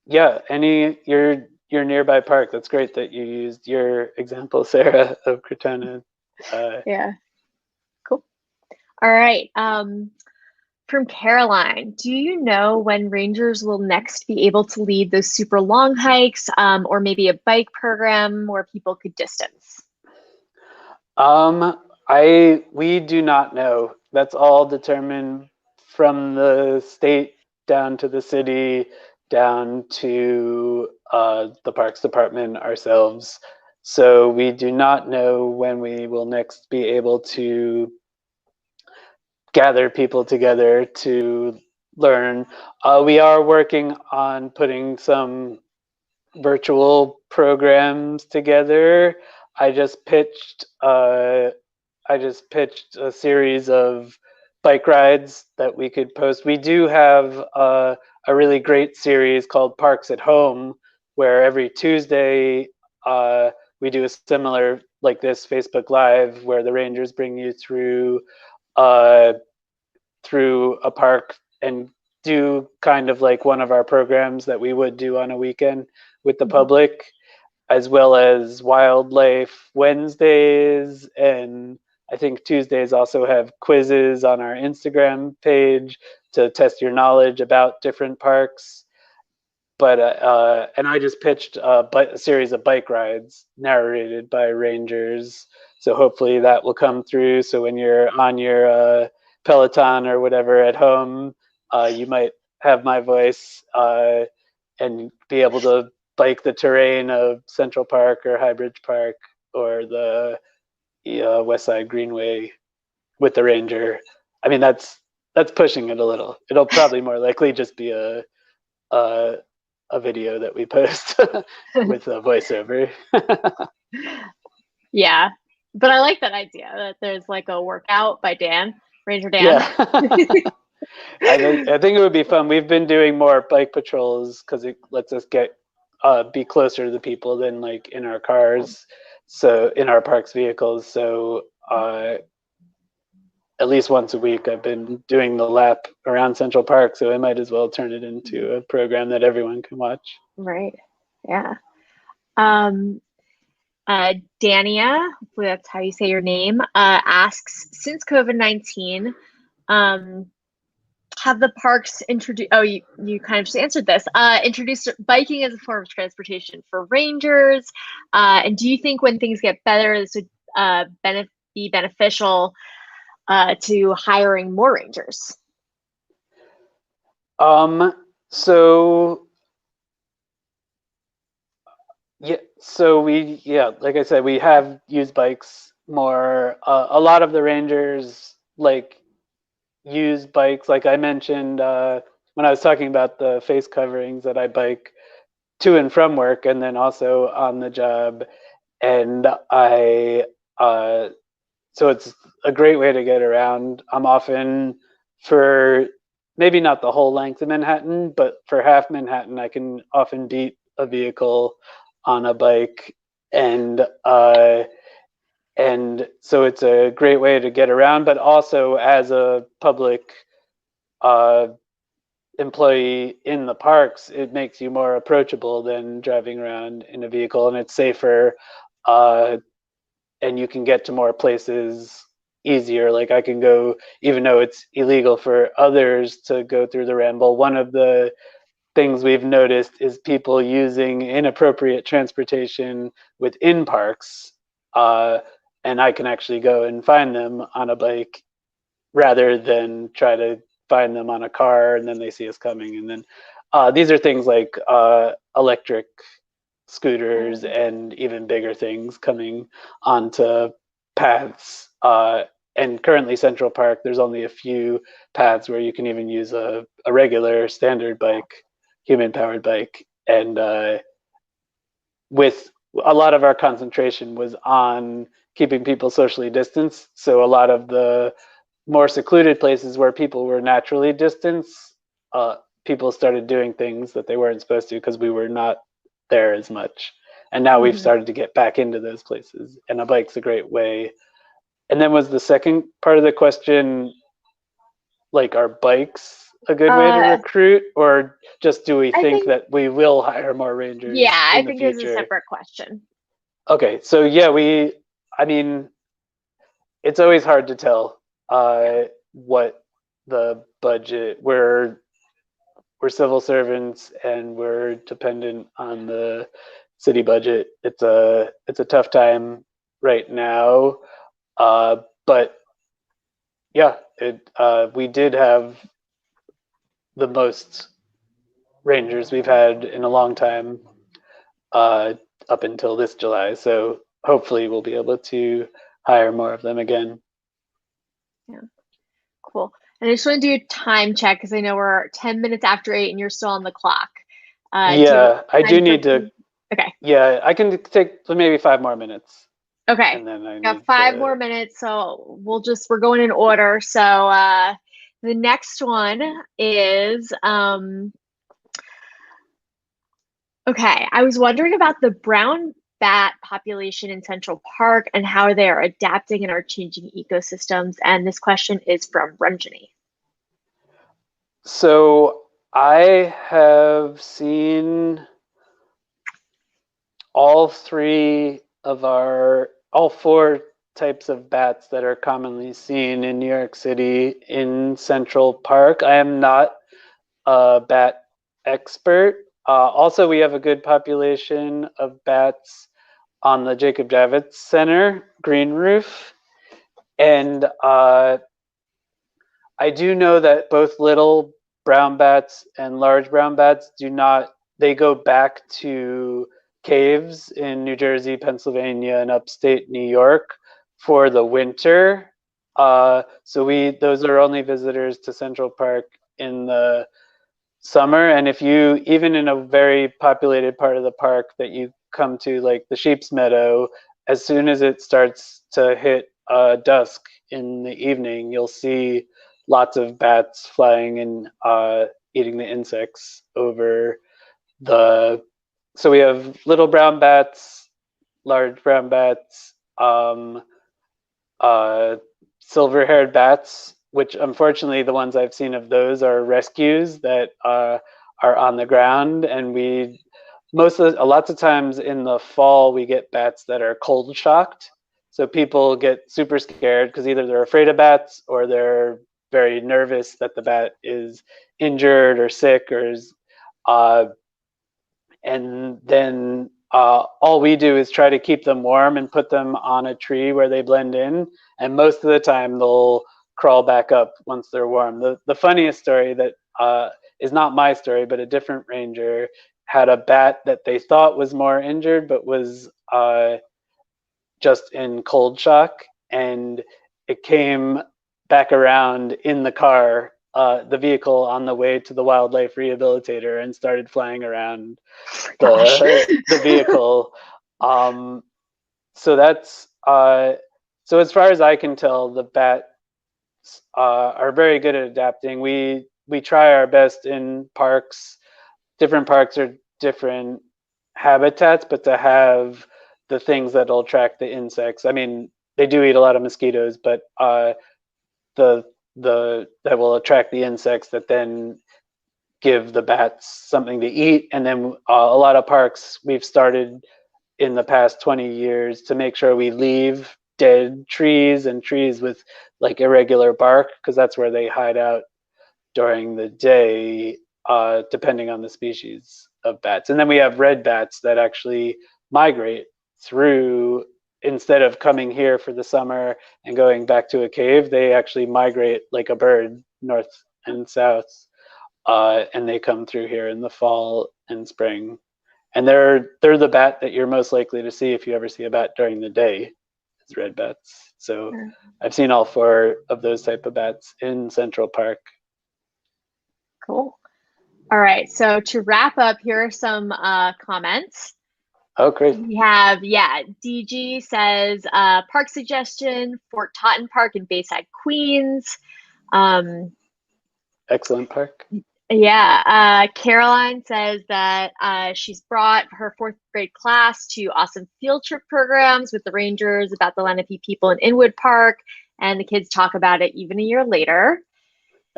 yeah, your nearby park. That's great that you used your example, Sarah, of Crotona. Yeah, cool. All right. from Caroline. Do you know when rangers will next be able to lead those super long hikes, or maybe a bike program where people could distance? We do not know. That's all determined from the state down to the city, down to the Parks Department ourselves. So we do not know when we will next be able to gather people together to learn. We are working on putting some virtual programs together. I just pitched a series of bike rides that we could post. We do have a really great series called Parks at Home, where every Tuesday we do a similar like this Facebook Live, where the rangers bring you uh, through a park and do kind of like one of our programs that we would do on a weekend with the public, as well as Wildlife Wednesdays, and I think Tuesdays also have quizzes on our Instagram page to test your knowledge about different parks. But and I just pitched a series of bike rides narrated by rangers, so hopefully that will come through. So when you're on your Peloton or whatever at home, you might have my voice and be able to bike the terrain of Central Park or Highbridge Park or the West Side Greenway with the ranger. I mean, that's pushing it a little. It'll probably more likely just be a, a video that we post with a voiceover. Yeah, but I like that idea that there's like a workout by Dan, Ranger Dan. Yeah. I think it would be fun. We've been doing more bike patrols because it lets us get be closer to the people than like in our cars, so in our parks vehicles. So at least once a week I've been doing the lap around Central Park, so I might as well turn it into a program that everyone can watch. Right. Yeah. Dania, hopefully that's how you say your name, asks, since COVID-19, have the parks introduced, oh, you kind of just answered this, introduced biking as a form of transportation for rangers? And do you think when things get better, this would be beneficial to hiring more rangers? So yeah, like I said, we have used bikes more. A lot of the rangers like use bikes. Like I mentioned when I was talking about the face coverings, that I bike to and from work and then also on the job. And so it's a great way to get around. I'm often, for maybe not the whole length of Manhattan, but for half Manhattan, I can often beat a vehicle on a bike. And so it's a great way to get around, but also as a public employee in the parks, it makes you more approachable than driving around in a vehicle, and it's safer, and you can get to more places easier. Like I can go, even though it's illegal for others to go through the Ramble, one of the things we've noticed is people using inappropriate transportation within parks, and I can actually go and find them on a bike rather than try to find them on a car and then they see us coming. And then these are things like electric scooters and even bigger things coming onto paths. And currently Central Park, there's only a few paths where you can even use a regular standard bike, human-powered bike. And with a lot of our concentration was on keeping people socially distanced. So a lot of the more secluded places where people were naturally distanced, people started doing things that they weren't supposed to because we were not there as much. And now we've started to get back into those places, and a bike's a great way. And then was the second part of the question, like, are bikes a good way to recruit, or just do we think that we will hire more rangers? Yeah, I think it's a separate question. Okay, so yeah, I mean, it's always hard to tell what the budget. We're civil servants and we're dependent on the city budget. It's a tough time right now, but yeah, we did have the most rangers we've had in a long time, up until this July. So hopefully we'll be able to hire more of them again. Yeah, cool. And I just want to do a time check because I know we're 10 minutes after 8 and you're still on the clock. Yeah, I do need to. Okay. Yeah, I can take maybe 5 more minutes. Okay. And then I got 5 more minutes, so we're going in order. So the next one is okay. I was wondering about the brown bat population in Central Park and how they are adapting and are changing ecosystems. And this question is from Ranjani. So I have seen all 4 types of bats that are commonly seen in New York City in Central Park. I am not a bat expert. Also, we have a good population of bats on the Jacob Javits Center green roof. And I do know that both little brown bats and large brown bats they go back to caves in New Jersey, Pennsylvania, and upstate New York for the winter. So those are only visitors to Central Park in the summer. And if you, even in a very populated part of the park that you come to, like the Sheep's Meadow, as soon as it starts to hit dusk in the evening, you'll see lots of bats flying and eating the insects over so we have little brown bats, large brown bats, silver-haired bats, which unfortunately the ones I've seen of those are rescues that are on the ground. And lots of times in the fall, we get bats that are cold shocked. So people get super scared because either they're afraid of bats or they're very nervous that the bat is injured or sick and then all we do is try to keep them warm and put them on a tree where they blend in. And most of the time they'll crawl back up once they're warm. The funniest story that is not my story, but a different ranger had a bat that they thought was more injured, but was just in cold shock. And it came back around in the car, the vehicle, on the way to the wildlife rehabilitator and started flying around the vehicle. So that's so as far as I can tell, the bats are very good at adapting. We try our best in parks. Different parks are different habitats, but to have the things that'll attract the insects. I mean, they do eat a lot of mosquitoes, but that will attract the insects that then give the bats something to eat. And then a lot of parks we've started in the past 20 years to make sure we leave dead trees and trees with like irregular bark, because that's where they hide out during the day, depending on the species of bats. And then we have red bats that actually migrate through. Instead of coming here for the summer and going back to a cave, they actually migrate like a bird north and south, and they come through here in the fall and spring. And they're the bat that you're most likely to see if you ever see a bat during the day, is red bats. So I've seen all 4 of those type of bats in Central Park. Cool. All right. So to wrap up, here are some comments. Oh, great. We have, DG says, park suggestion, Fort Totten Park in Bayside, Queens. Excellent park. Yeah. Caroline says that she's brought her 4th grade class to awesome field trip programs with the Rangers about the Lenape people in Inwood Park, and the kids talk about it even a year later.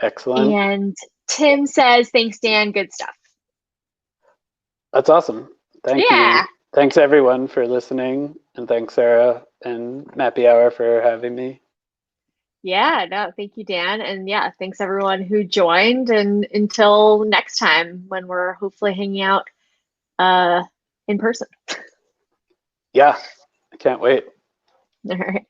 Excellent. And Tim says, thanks, Dan. Good stuff. That's awesome. Thank you. Thanks, everyone, for listening. And thanks, Sarah and Mappy Hour, for having me. Yeah, no, thank you, Dan. And yeah, thanks everyone who joined. And until next time when we're hopefully hanging out in person. Yeah, I can't wait. All right.